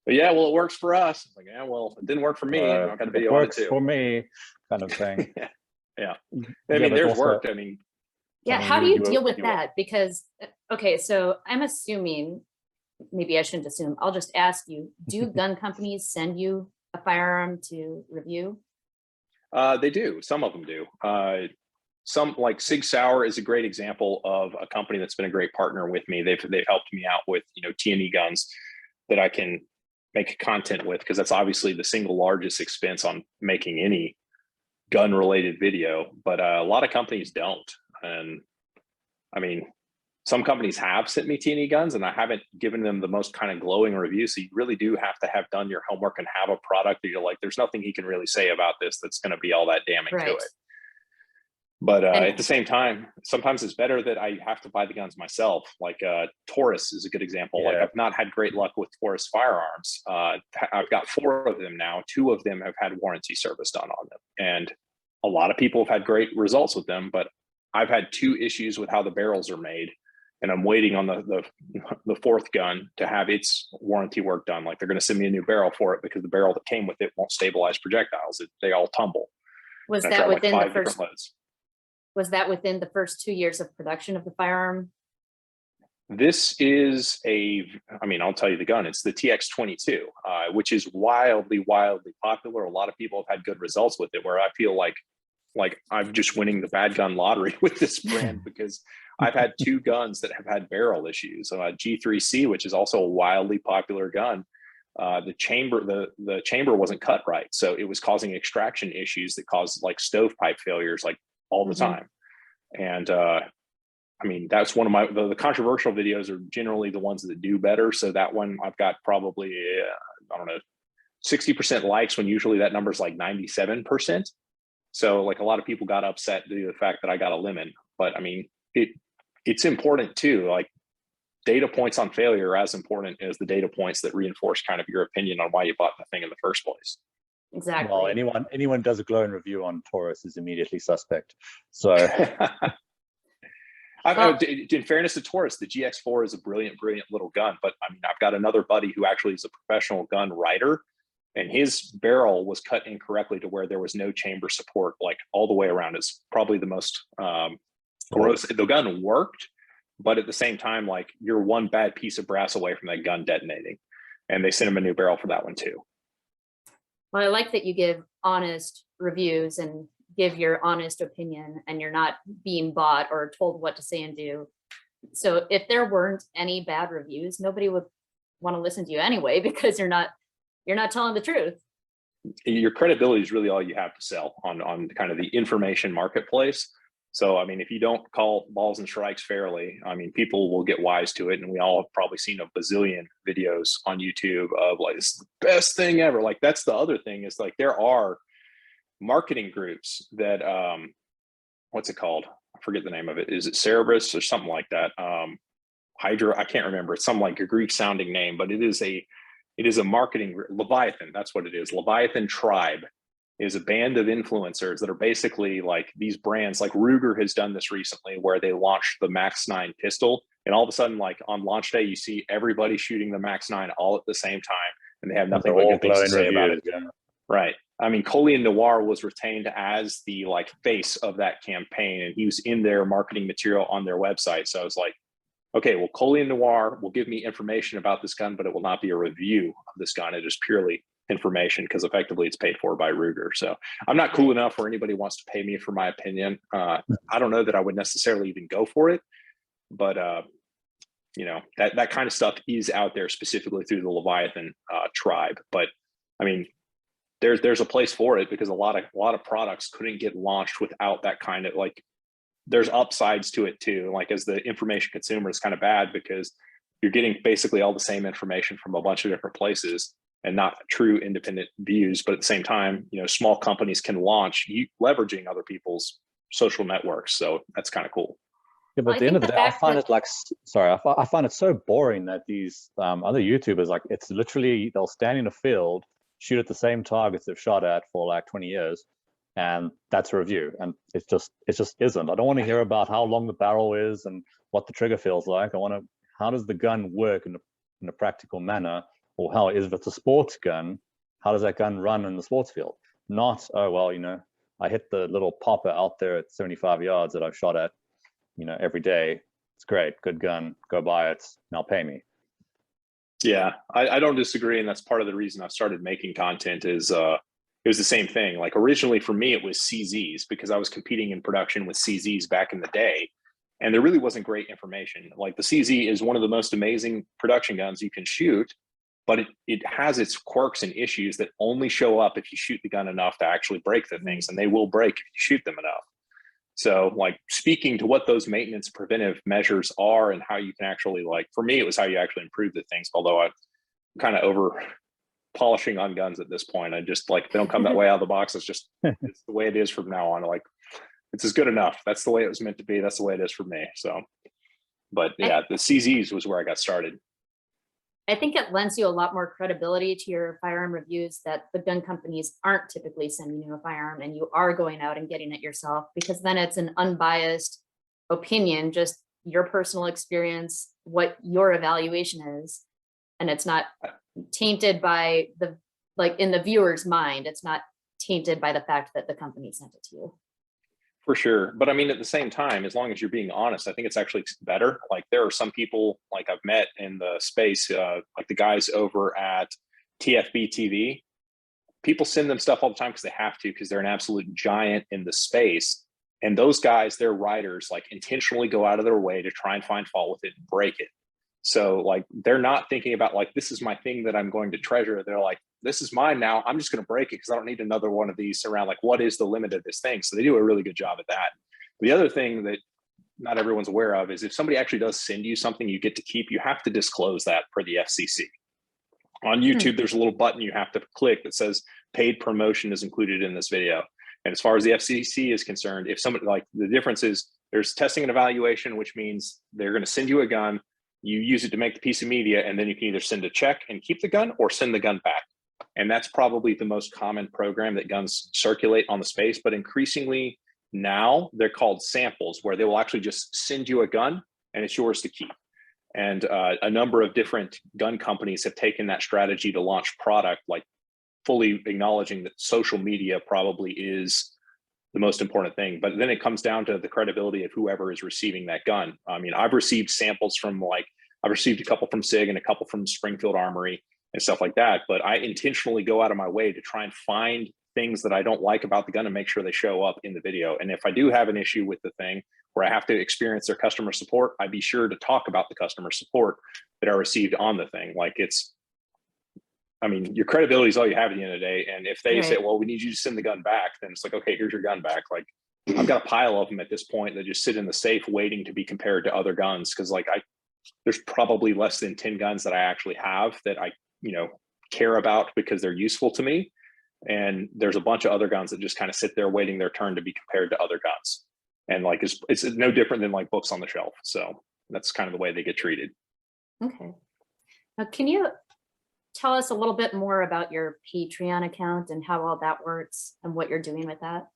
but yeah, well, it works for us. Like, yeah, well, it didn't work for me. I got a video on it too. For me, kind of thing. Yeah. I mean, there's work. I mean, yeah, how do you deal with that? Because, okay, so I'm assuming, maybe I shouldn't assume, I'll just ask you, do gun companies send you a firearm to review? They do. Some of them do. Some, like Sig Sauer is a great example of a company that's been a great partner with me. They've helped me out with, you know, T&E guns that I can make content with, because that's obviously the single largest expense on making any gun related video. But a lot of companies don't. And I mean, some companies have sent me T&E guns, and I haven't given them the most kind of glowing review. So you really do have to have done your homework and have a product that you're like, there's nothing he can really say about this that's going to be all that damning to it. But at the same time, sometimes it's better that I have to buy the guns myself. Like Taurus is a good example. Like, I've not had great luck with Taurus firearms. I've got 4 of them now. 2 of them have had warranty service done on them. And a lot of people have had great results with them, but I've had 2 issues with how the barrels are made and I'm waiting on the fourth gun to have its warranty work done. Like they're going to send me a new barrel for it because the barrel that came with it won't stabilize projectiles. They all tumble. Was And I that tried, within like, the 5 first? different loads. Was that within the first 2 years of production of the firearm? This is I mean, I'll tell you the gun. It's the TX22, which is wildly popular. A lot of people have had good results with it, where I feel like I'm just winning the bad gun lottery with this brand because I've had 2 guns that have had barrel issues. G3C, which is also a wildly popular gun. The chamber wasn't cut right, so it was causing extraction issues that caused like stovepipe failures like all the time. And I mean, that's one of the controversial videos are generally the ones that do better. So that one I've got probably I don't know 60% likes when usually that number is like 97%. So like a lot of people got upset due to the fact that I got a lemon. But I mean, it's important too. Like data points on failure are as important as the data points that reinforce kind of your opinion on why you bought the thing in the first place. Exactly. Well, anyone does a glowing review on Taurus is immediately suspect. So in fairness to Taurus, the GX4 is a brilliant little gun. But I mean, I've got another buddy who actually is a professional gun writer, and his barrel was cut incorrectly to where there was no chamber support, like all the way around. It's probably the most gross. The gun worked, but at the same time, like you're one bad piece of brass away from that gun detonating. And they sent him a new barrel for that one too. Well, I like that you give honest reviews and give your honest opinion, and you're not being bought or told what to say and do. So if there weren't any bad reviews, nobody would want to listen to you anyway, because you're not telling the truth. Your credibility is really all you have to sell on kind of the information marketplace. So, I mean, if you don't call balls and strikes fairly, I mean, people will get wise to it. And we all have probably seen a bazillion videos on YouTube of like, it's the best thing ever. Like, that's the other thing is like, there are marketing groups that, what's it called? I forget the name of it. Is it Cerberus or something like that? Hydra, I can't remember. It's some like a Greek sounding name, but it is a marketing group. Leviathan, that's what it is. Leviathan Tribe is a band of influencers that are basically like these brands. Like Ruger has done this recently where they launched the Max 9 pistol, and all of a sudden, like on launch day, you see everybody shooting the Max 9 all at the same time, and they have nothing but good things to say about it. Yeah. Right. I mean, Colleen Noir was retained as the like face of that campaign, and he was in their marketing material on their website. So I was like, okay, well, Colleen Noir will give me information about this gun, but it will not be a review of this gun. It is purely information because effectively it's paid for by Ruger. So I'm not cool enough where anybody wants to pay me for my opinion. I don't know that I would necessarily even go for it, but you know, that kind of stuff is out there specifically through the Leviathan tribe. But I mean, there's a place for it because a lot of products couldn't get launched without that kind of like, there's upsides to it too. Like as the information consumer is kind of bad because you're getting basically all the same information from a bunch of different places and not true independent views. But at the same time, you know, small companies can launch leveraging other people's social networks. So that's kind of cool. Yeah, but at the end of the day, I find it like, sorry, I find it so boring that these other YouTubers, like it's literally, they'll stand in a field, shoot at the same targets they've shot at for like 20 years. And that's a review. And it just isn't. I don't want to hear about how long the barrel is and what the trigger feels like. How does the gun work in a practical manner? Or how, if it's a sports gun, how does that gun run in the sports field? Not, oh, well, you know, I hit the little popper out there at 75 yards that I've shot at, you know, every day. It's great, good gun, go buy it, now pay me. Yeah, I don't disagree. And that's part of the reason I've started making content is, it was the same thing. Like originally for me, it was CZs because I was competing in production with CZs back in the day. And there really wasn't great information. Like the CZ is one of the most amazing production guns you can shoot, but it has its quirks and issues that only show up if you shoot the gun enough to actually break the things, and they will break if you shoot them enough. So like speaking to what those maintenance preventive measures are and how you can actually, like, for me, it was how you actually improve the things. Although I'm kind of over polishing on guns at this point. I just like, they don't come that way out of the box. It's just, it's the way it is from now on. Like it's as good enough. That's the way it was meant to be. That's the way it is for me. So, but yeah, the CZs was where I got started. I think it lends you a lot more credibility to your firearm reviews that the gun companies aren't typically sending you a firearm and you are going out and getting it yourself, because then it's an unbiased opinion just your personal experience, what your evaluation is, and it's not tainted by the, like in the viewer's mind, it's not tainted by the fact that the company sent it to you. For sure. But I mean, at the same time, as long as you're being honest, I think it's actually better. Like there are some people like I've met in the space, like the guys over at TFB TV, people send them stuff all the time because they have to, because they're an absolute giant in the space. And those guys, their writers, like intentionally go out of their way to try and find fault with it and break it. So like, they're not thinking about like, this is my thing that I'm going to treasure. They're like, this is mine now. I'm just going to break it because I don't need another one of these around. Like, what is the limit of this thing? So they do a really good job at that. The other thing that not everyone's aware of is if somebody actually does send you something you get to keep, you have to disclose that per the FCC. On YouTube, there's a little button you have to click that says paid promotion is included in this video. And as far as the FCC is concerned, if somebody, like the difference is there's testing and evaluation, which means they're going to send you a gun, you use it to make the piece of media, and then you can either send a check and keep the gun or send the gun back. And that's probably the most common program that guns circulate on the space. But increasingly now they're called samples, where they will actually just send you a gun and it's yours to keep. And a number of different gun companies have taken that strategy to launch product, like fully acknowledging that social media probably is the most important thing. But then it comes down to the credibility of whoever is receiving that gun. I mean, I've received samples from I've received a couple from SIG and a couple from Springfield Armory and stuff like that. But I intentionally go out of my way to try and find things that I don't like about the gun and make sure they show up in the video. And if I do have an issue with the thing where I have to experience their customer support, I'd be sure to talk about the customer support that I received on the thing. Like I mean, your credibility is all you have at the end of the day. And if they say, well, we need you to send the gun back, then it's like, okay, here's your gun back. Like I've got a pile of them at this point that just sit in the safe waiting to be compared to other guns. Cause like there's probably less than 10 guns that I actually have that I, care about because they're useful to me. And there's a bunch of other guns that just kind of sit there waiting their turn to be compared to other guns. And like, it's no different than like books on the shelf. So that's kind of the way they get treated. Okay. Now, can you tell us a little bit more about your Patreon account and how all that works and what you're doing with that?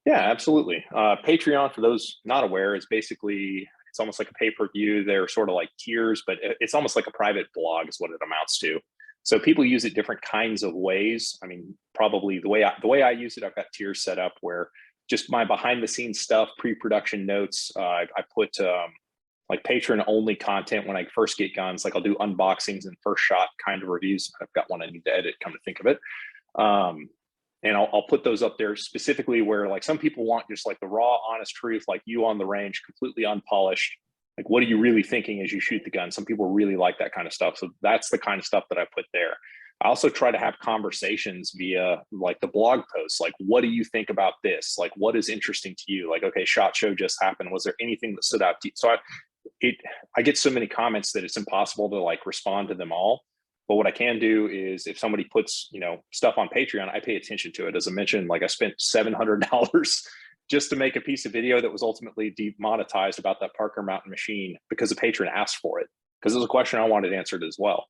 Yeah, absolutely. Patreon, for those not aware, is basically, it's almost like a pay-per-view. They're sort of like tiers, but it's almost like a private blog is what it amounts to. So people use it different kinds of ways. I mean, probably the way I use it, I've got tiers set up where just my behind the scenes stuff, pre-production notes, I put like patron only content when I first get guns. Like I'll do unboxings and first shot kind of reviews. I've got one I need to edit, come to think of it. And I'll put those up there specifically where like some people want just like the raw, honest truth, like you on the range, completely unpolished. Like, what are you really thinking as you shoot the gun? Some people really like that kind of stuff. So that's the kind of stuff that I put there. I also try to have conversations via like the blog posts. Like, what do you think about this? Like, what is interesting to you? Like, okay, SHOT Show just happened. Was there anything that stood out to you? So I get so many comments that it's impossible to like respond to them all. But what I can do is if somebody puts, stuff on Patreon, I pay attention to it. As I mentioned, like I spent $700 just to make a piece of video that was ultimately demonetized about that Parker Mountain machine because a patron asked for it, because it was a question I wanted answered as well.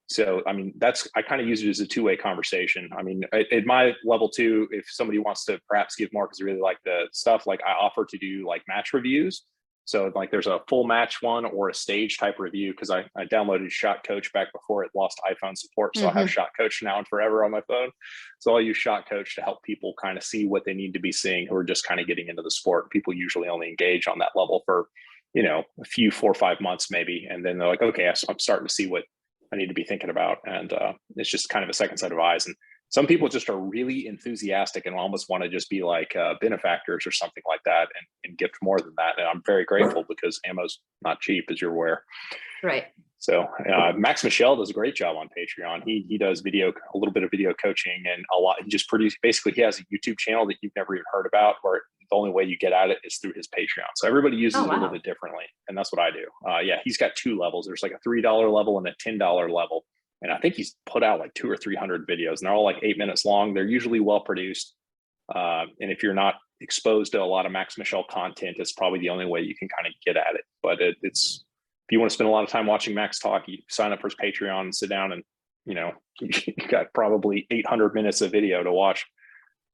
So, I mean, I kind of use it as a two-way conversation. I mean, at my level too, if somebody wants to perhaps give more because they really like the stuff, like I offer to do like match reviews. So like there's a full match one or a stage type review, because I downloaded Shot Coach back before it lost iPhone support. So I have Shot Coach now and forever on my phone. So I'll use Shot Coach to help people kind of see what they need to be seeing who are just kind of getting into the sport. People usually only engage on that level for, a few 4 or 5 months maybe. And then they're like, okay, I'm starting to see what I need to be thinking about. And it's just kind of a second set of eyes. And some people just are really enthusiastic and almost want to just be like benefactors or something like that and gift more than that. And I'm very grateful because ammo's not cheap, as you're aware. Right. So Max Michel does a great job on Patreon. He does a little bit of video coaching and a lot. Basically he has a YouTube channel that you've never even heard about, where the only way you get at it is through his Patreon. So everybody uses it a little bit differently. And that's what I do. He's got 2 levels. There's like a $3 level and a $10 level. And I think he's put out like 200 or 300 videos, and they're all like 8 minutes long. They're usually well produced. And if you're not exposed to a lot of Max Michel content, it's probably the only way you can kind of get at it. But it's, if you want to spend a lot of time watching Max talk, you sign up for his Patreon and sit down and, you got probably 800 minutes of video to watch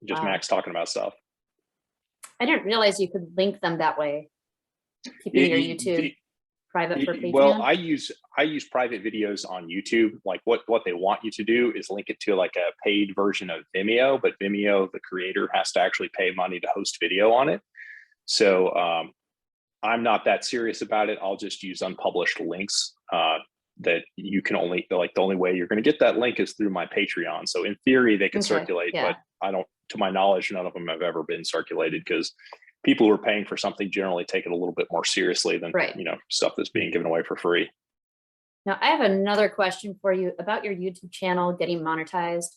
just Max talking about stuff. I didn't realize you could link them that way. keeping your YouTube private for Patreon? Well, I use private videos on YouTube. Like what they want you to do is link it to like a paid version of Vimeo, but Vimeo, the creator, has to actually pay money to host video on it. So I'm not that serious about it. I'll just use unpublished links that you can only, like the only way you're going to get that link is through my Patreon. So in theory, they can circulate, but I don't, to my knowledge, none of them have ever been circulated because people who are paying for something generally take it a little bit more seriously than, you know, stuff that's being given away for free. Now, I have another question for you about your YouTube channel getting monetized.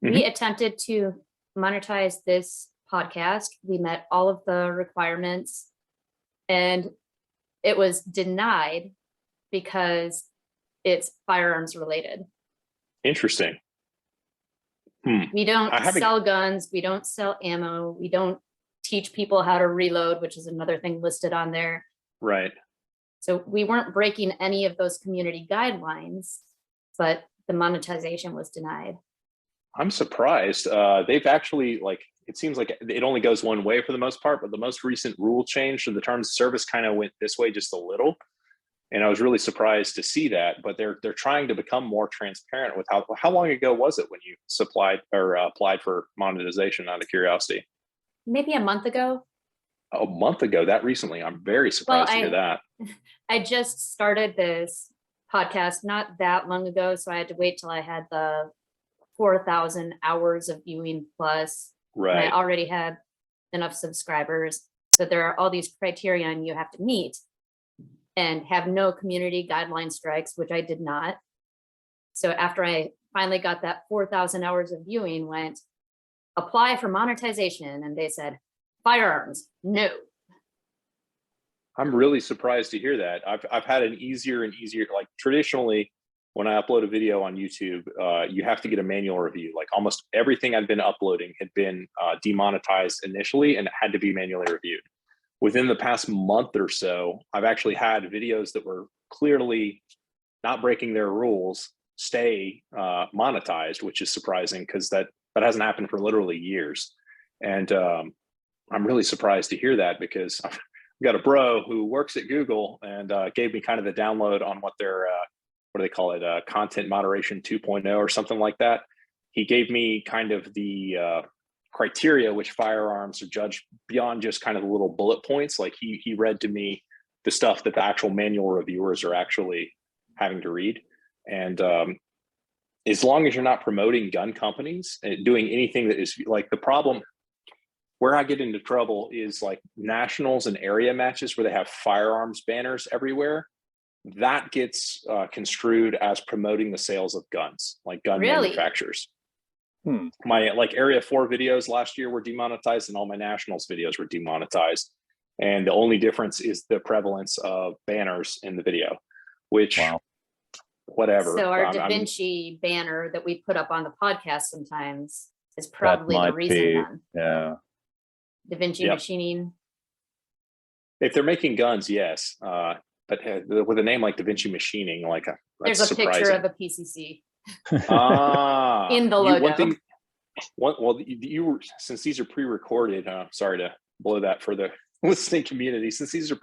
We attempted to monetize this podcast. We met all of the requirements and it was denied because it's firearms related. Interesting. We don't sell guns. We don't sell ammo. We don't teach people how to reload, which is another thing listed on there. Right. So we weren't breaking any of those community guidelines, but the monetization was denied. I'm surprised. They've actually, like, it seems like it only goes one way for the most part, but the most recent rule change to the terms of service kind of went this way just a little. And I was really surprised to see that, but they're trying to become more transparent with how long ago was it when you applied for monetization, out of curiosity? Maybe a month ago. A month ago, that recently. I'm very surprised to hear that. I just started this podcast not that long ago, so I had to wait till I had the 4,000 hours of viewing plus. Right. And I already had enough subscribers. So there are all these criteria you have to meet and have no community guideline strikes, which I did not. So after I finally got that 4,000 hours of viewing, went apply for monetization, and they said, firearms, no. I'm really surprised to hear that. I've had an easier and easier, like traditionally, when I upload a video on YouTube, you have to get a manual review. Like almost everything I'd been uploading had been demonetized initially and it had to be manually reviewed. Within the past month or so, I've actually had videos that were clearly not breaking their rules stay monetized, which is surprising because that hasn't happened for literally years. And I'm really surprised to hear that because I've got a bro who works at Google and gave me kind of the download on what their, what do they call it? Content moderation 2.0 or something like that. He gave me kind of the criteria which firearms are judged beyond just kind of the little bullet points. Like he read to me the stuff that the actual manual reviewers are actually having to read. And as long as you're not promoting gun companies and doing anything that is like the problem, where I get into trouble is like nationals and area matches where they have firearms banners everywhere. That gets construed as promoting the sales of guns, like gun manufacturers. My like area 4 videos last year were demonetized and all my nationals videos were demonetized. And the only difference is the prevalence of banners in the video, which whatever. So our Da Vinci banner that we put up on the podcast sometimes is probably the reason. Yeah. Da Vinci machining. If they're making guns, yes. But with a name like Da Vinci machining, like there's a picture of a PCC. In the logo. You were, since these are pre-recorded, sorry to blow that for the listening community, since these are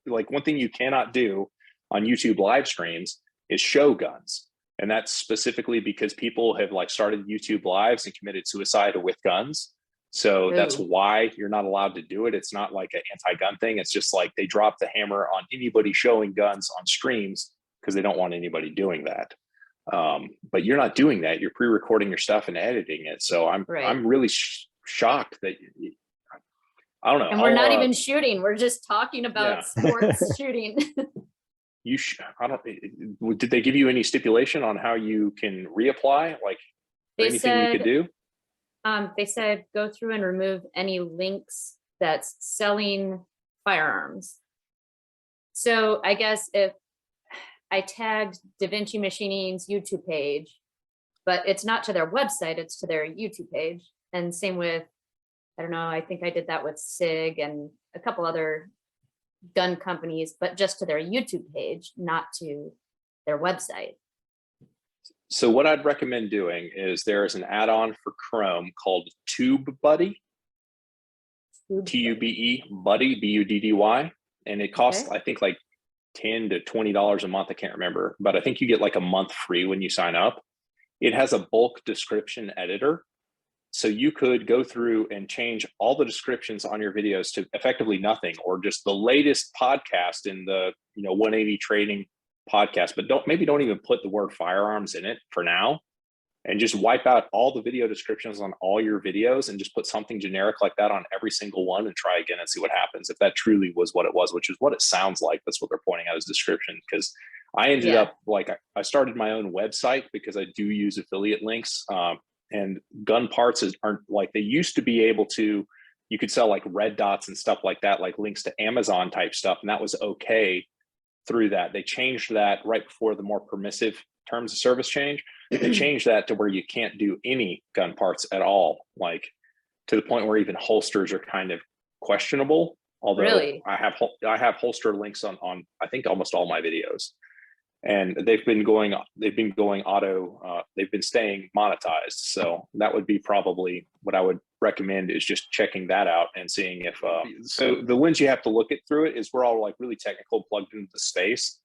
like one thing you cannot do on YouTube live streams is show guns. And that's specifically because people have like started YouTube lives and committed suicide with guns. So that's why you're not allowed to do it. It's not like an anti-gun thing. It's just like they drop the hammer on anybody showing guns on streams because they don't want anybody doing that. But you're not doing that. You're pre-recording your stuff and editing it. So I'm really shocked that I don't know. And we're not even shooting. We're just talking about sports shooting. Did they give you any stipulation on how you can reapply? Like anything you could do? They said go through and remove any links that's selling firearms. So I guess if I tagged Da Vinci Machining's YouTube page, but it's not to their website, it's to their YouTube page. And same with, I don't know, I think I did that with SIG and a couple other gun companies, but just to their YouTube page, not to their website. So what I'd recommend doing is there is an add-on for Chrome called TubeBuddy, T-U-B-E, Buddy, B-U-D-D-Y. and it costs, Okay. I think, like $10 to $20 a month. I can't remember, but I think you get like a month free when you sign up. It has a bulk description editor. So you could go through and change all the descriptions on your videos to effectively nothing, or just the latest podcast in the 180 trading podcast, but don't even put the word firearms in it for now, and just wipe out all the video descriptions on all your videos and just put something generic like that on every single one and try again and see what happens. If that truly was what it was, which is what it sounds like, that's what they're pointing out as description. Because I ended up, like, I started my own website because I do use affiliate links. And gun parts aren't like they used to be able to. You could sell like red dots and stuff like that, like links to Amazon type stuff, and that was okay through that. They changed that right before the more permissive terms of service change. They changed that to where you can't do any gun parts at all, like to the point where even holsters are kind of questionable. Although Really? I have holster links on I think almost all my videos. And they've been staying monetized. So that would be probably what I would recommend, is just checking that out and seeing if, so the lens you have to look at through it is we're all like really technical, plugged into the space.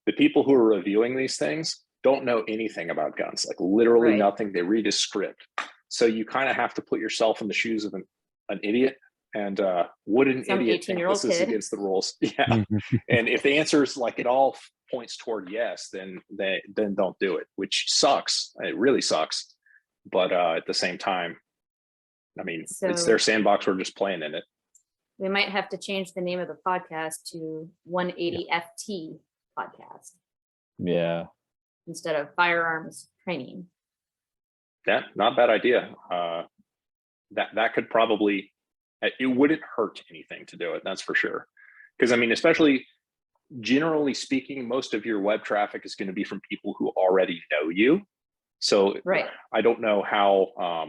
The people who are reviewing these things don't know anything about guns, like literally Right. nothing. They read a script. So you kind of have to put yourself in the shoes of an idiot. And would an Some idiot think 18-year-old this is kid. against the rules? Yeah. And if the answer is like it all points toward yes, then don't do it, which sucks. It really sucks. But at the same time, I mean, it's their sandbox. We're just playing in it. We might have to change the name of the podcast to 180 FT podcast. Yeah. Instead of firearms training. Yeah, not a bad idea. That could probably, it wouldn't hurt anything to do it. That's for sure. Because I mean, especially generally speaking, most of your web traffic is going to be from people who already know you. So right. I don't know how,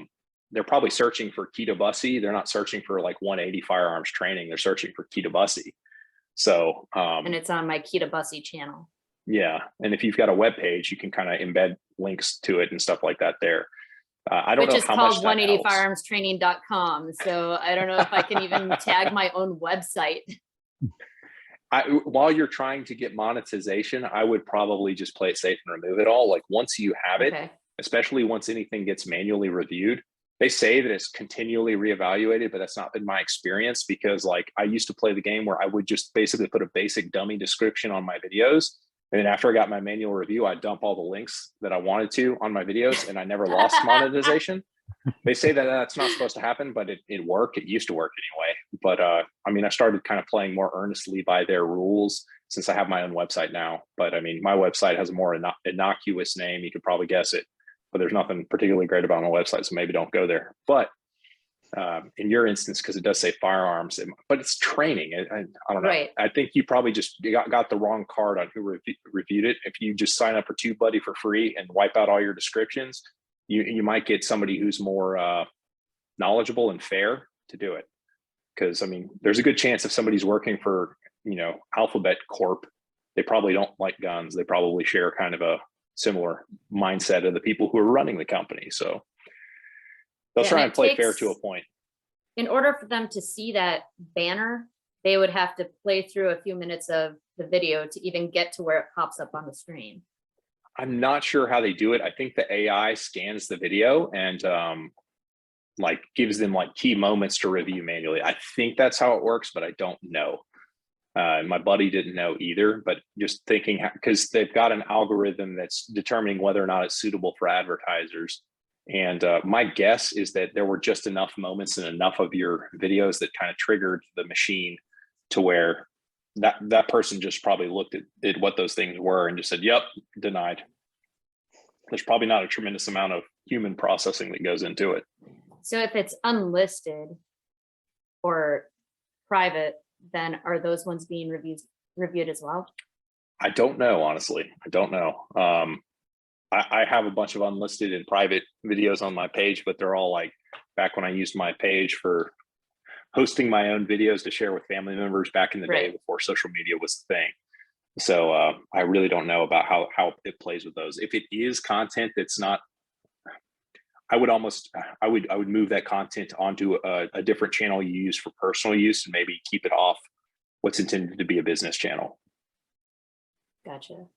they're probably searching for Keto Busse. They're not searching for like 180 firearms training. They're searching for Keto Busse. So, and it's on my Keto Busse channel. Yeah. And if you've got a web page, you can kind of embed links to it and stuff like that there. I don't know how much that helps. Which is called 180firearmstraining.com. So I don't know if I can even tag my own website. While you're trying to get monetization, I would probably just play it safe and remove it all. Like once you have it, especially once anything gets manually reviewed, they say that it's continually reevaluated, but that's not been my experience, because like I used to play the game where I would just basically put a basic dummy description on my videos. And then after I got my manual review, I'd dump all the links that I wanted to on my videos, and I never lost monetization. They say that that's not supposed to happen, but it worked. It used to work anyway. But I mean, I started kind of playing more earnestly by their rules since I have my own website now. But I mean, my website has a more innocuous name. You could probably guess it, but there's nothing particularly great about my website, so maybe don't go there. But in your instance, because it does say firearms, but it's training. I don't know. Right. I think you probably just got the wrong card on who reviewed it. If you just sign up for TubeBuddy for free and wipe out all your descriptions, you might get somebody who's more knowledgeable and fair to do it. Because I mean, there's a good chance if somebody's working for Alphabet Corp, they probably don't like guns. They probably share kind of a similar mindset of the people who are running the company. So they'll try and play fair to a point. In order for them to see that banner, they would have to play through a few minutes of the video to even get to where it pops up on the screen. I'm not sure how they do it. I think the AI scans the video and like gives them like key moments to review manually. I think that's how it works, but I don't know. My buddy didn't know either, but just thinking, because they've got an algorithm that's determining whether or not it's suitable for advertisers. And my guess is that there were just enough moments in enough of your videos that kind of triggered the machine to where that person just probably looked at what those things were and just said, yep, denied. There's probably not a tremendous amount of human processing that goes into it. So if it's unlisted or private, then are those ones being reviewed as well? I don't know, honestly. I don't know. I have a bunch of unlisted and private videos on my page, but they're all like back when I used my page for hosting my own videos to share with family members back in the day before social media was the thing. So I really don't know about how it plays with those. If it is content that's not, I would move that content onto a different channel you use for personal use and maybe keep it off what's intended to be a business channel. Gotcha.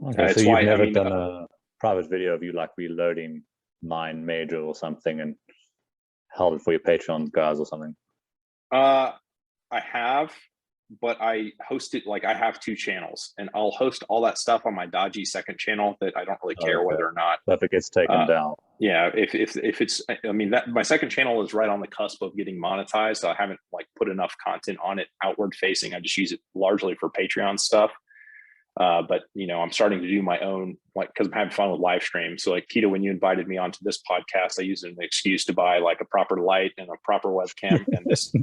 Okay, It's so why, you've I never mean, done a private video of you like reloading Mine Major or something and held it for your Patreon guys or something? I have, but I host it, like I have 2 channels, and I'll host all that stuff on my dodgy second channel that I don't really care Okay. whether or not. So if it gets taken down. Yeah, if it's, I mean, that my second channel is right on the cusp of getting monetized, so I haven't like put enough content on it outward facing. I just use it largely for Patreon stuff. But you know, I'm starting to do my own, like, because I'm having fun with live stream. So like, Keto, when you invited me onto this podcast, I used an excuse to buy like a proper light and a proper webcam and this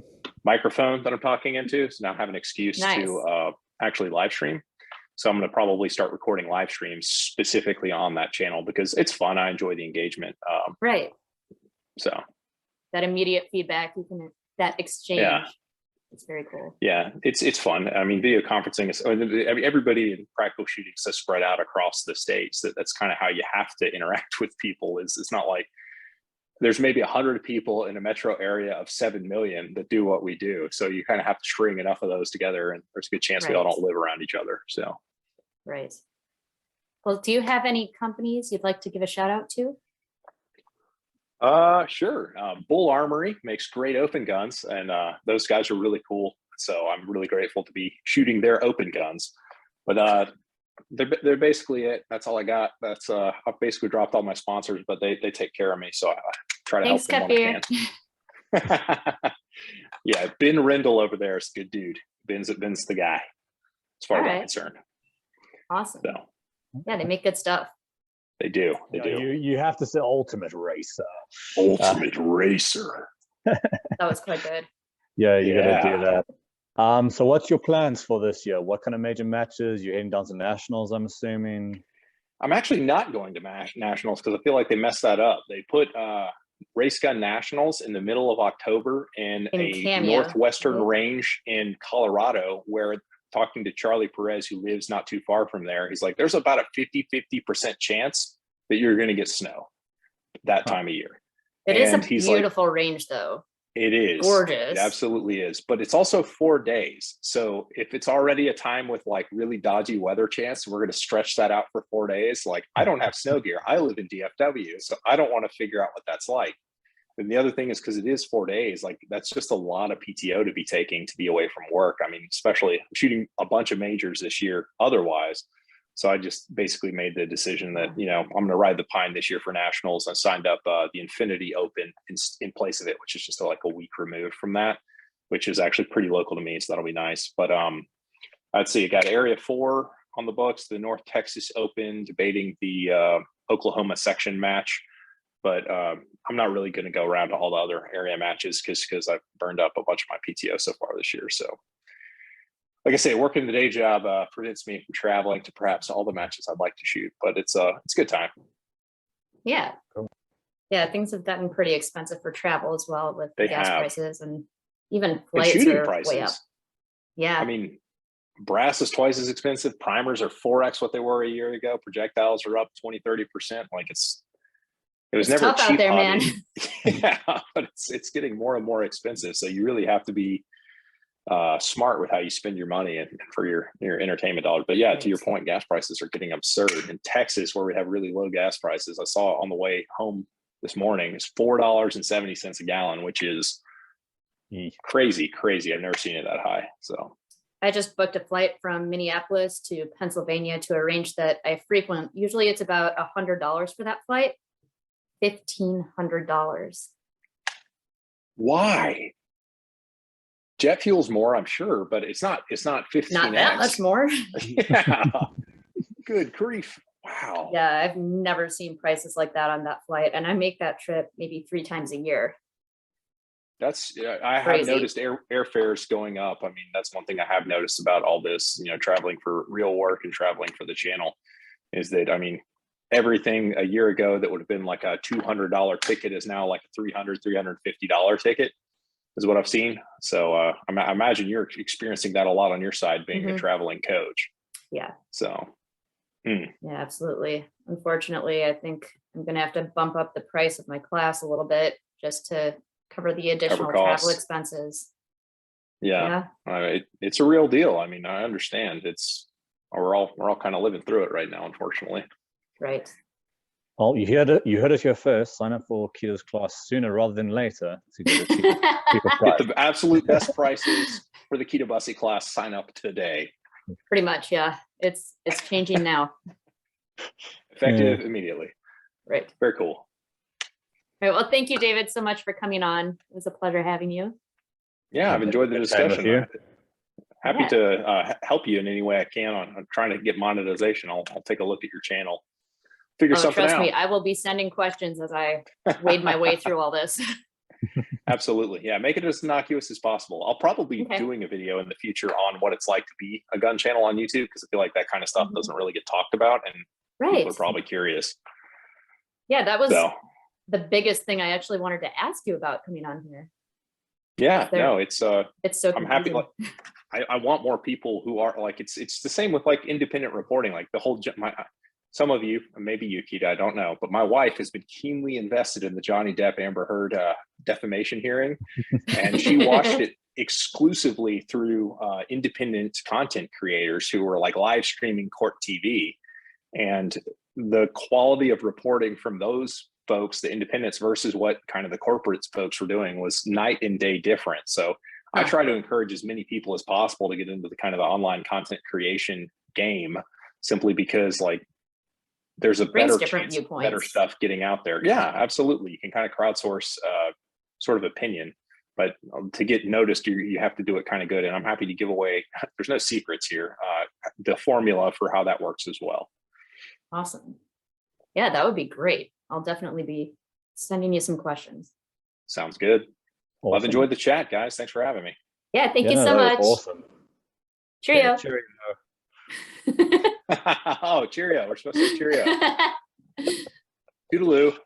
microphone that I'm talking into. So now I have an excuse to actually live stream. So I'm going to probably start recording live streams specifically on that channel because it's fun. I enjoy the engagement. Right. So That immediate feedback, you can, that exchange. Yeah. It's very cool. Yeah, it's fun. I mean, video conferencing is, I mean, everybody in practical shooting is so spread out across the states that's kind of how you have to interact with people. It's not like there's maybe 100 people in a metro area of 7 million that do what we do. So you kind of have to string enough of those together, and there's a good chance we all don't live around each other. So. Right. Well, do you have any companies you'd like to give a shout out to? Sure. Bull Armory makes great open guns, and those guys are really cool. So I'm really grateful to be shooting their open guns. But they're basically it. That's all I got. That's I've basically dropped all my sponsors, but they take care of me, so I try to help them when I can. Yeah, Ben Rendell over there is a good dude. Ben's the guy, as far as I'm concerned. Awesome. So. Yeah, they make good stuff. They do. They do. You have to say Ultimate Racer. Ultimate Racer. That was quite good. Yeah, you got to do that. So what's your plans for this year? What kind of major matches? You're heading down to nationals, I'm assuming. I'm actually not going to nationals because I feel like they messed that up. They put race gun nationals in the middle of October in a northwestern range in Colorado, where talking to Charlie Perez, who lives not too far from there, he's like, there's about a 50% chance that you're going to get snow that time of year. It is a beautiful range, though. It is gorgeous. It absolutely is. But it's also 4 days. So if it's already a time with like really dodgy weather chance, we're going to stretch that out for 4 days. Like, I don't have snow gear. I live in DFW, so I don't want to figure out what that's like. And the other thing is, because it is 4 days, like that's just a lot of PTO to be taking to be away from work. I mean, especially shooting a bunch of majors this year otherwise. So I just basically made the decision that, you know, I'm going to ride the pine this year for nationals. I signed up the Infinity Open in place of it, which is just like a week removed from that, which is actually pretty local to me. So that'll be nice. But I'd say you got Area 4 on the books, the North Texas Open, debating the Oklahoma section match. But I'm not really going to go around to all the other area matches because I've burned up a bunch of my PTO so far this year. So, like I say, working the day job prevents me from traveling to perhaps all the matches I'd like to shoot. But it's a good time. Yeah, yeah. Things have gotten pretty expensive for travel as well with gas prices and even flights and shooting are prices way up. Yeah, I mean, brass is twice as expensive. Primers are 4x what they were a year ago. Projectiles are up 20-30%. Like it was never a cheap out there, hobby. man. Yeah, but it's getting more and more expensive. So you really have to be smart with how you spend your money and for your entertainment dollars. But yeah, to your point, gas prices are getting absurd. In Texas, where we have really low gas prices, I saw on the way home this morning, it's $4.70 a gallon, which is crazy. I've never seen it that high. So I just booked a flight from Minneapolis to Pennsylvania to a range that I frequent. Usually it's about $100 for that flight. $1,500. Why? Jet fuel's more, I'm sure, but it's not 15x. Not that much more. Yeah. Good grief. Wow. Yeah, I've never seen prices like that on that flight. And I make that trip maybe 3 times a year. That's I have noticed airfares going up. I mean, that's one thing I have noticed about all this, you know, traveling for real work and traveling for the channel is that, I mean, everything a year ago that would have been like a $200 ticket is now like a $350 ticket is what I've seen. So I imagine you're experiencing that a lot on your side being a traveling coach. Yeah. So. Yeah, absolutely. Unfortunately, I think I'm going to have to bump up the price of my class a little bit just to cover the additional travel expenses. Yeah, it's a real deal. I mean, I understand. We're all kind of living through it right now, unfortunately. Right. Well, you heard it here first. Sign up for Keto's class sooner rather than later to get a cheaper price. Get the absolute best prices for the Keto Busse class. Sign up today. Pretty much, yeah. It's changing now. Effective immediately. Right. Very cool. All right. Well, thank you, David, so much for coming on. It was a pleasure having you. Yeah, I've enjoyed the discussion. Happy Yeah. to help you in any way I can on trying to get monetization. I'll take a look at your channel. Figure something Trust out. me, I will be sending questions as I wade my way through all this. Absolutely. Yeah, make it as innocuous as possible. I'll probably be doing a video in the future on what it's like to be a gun channel on YouTube, because I feel like that kind of stuff doesn't really get talked about, and people are probably curious. Yeah, that was the biggest thing I actually wanted to ask you about coming on here. Yeah, no, it's so confusing. I'm happy. Like, I want more people who are like, it's the same with like independent reporting, like the whole, some of you, maybe you, Keita, I don't know, but my wife has been keenly invested in the Johnny Depp Amber Heard defamation hearing, and she watched it exclusively through independent content creators who were like live streaming court TV, and the quality of reporting from those folks, the independents, versus what kind of the corporate folks were doing was night and day different. So I try to encourage as many people as possible to get into the kind of the online content creation game, simply because like there's a better chance of better stuff getting out there. Yeah, absolutely. You can kind of crowdsource sort of opinion, but to get noticed, you have to do it kind of good. And I'm happy to give away, there's no secrets here, the formula for how that works as well. Awesome. Yeah, that would be great. I'll definitely be sending you some questions. Sounds good. Awesome. Well, I've enjoyed the chat, guys. Thanks for having me. Yeah, thank you so much. Awesome. Cheerio. Yeah, cheerio. Oh, cheerio. We're supposed to say cheerio. Toodaloo.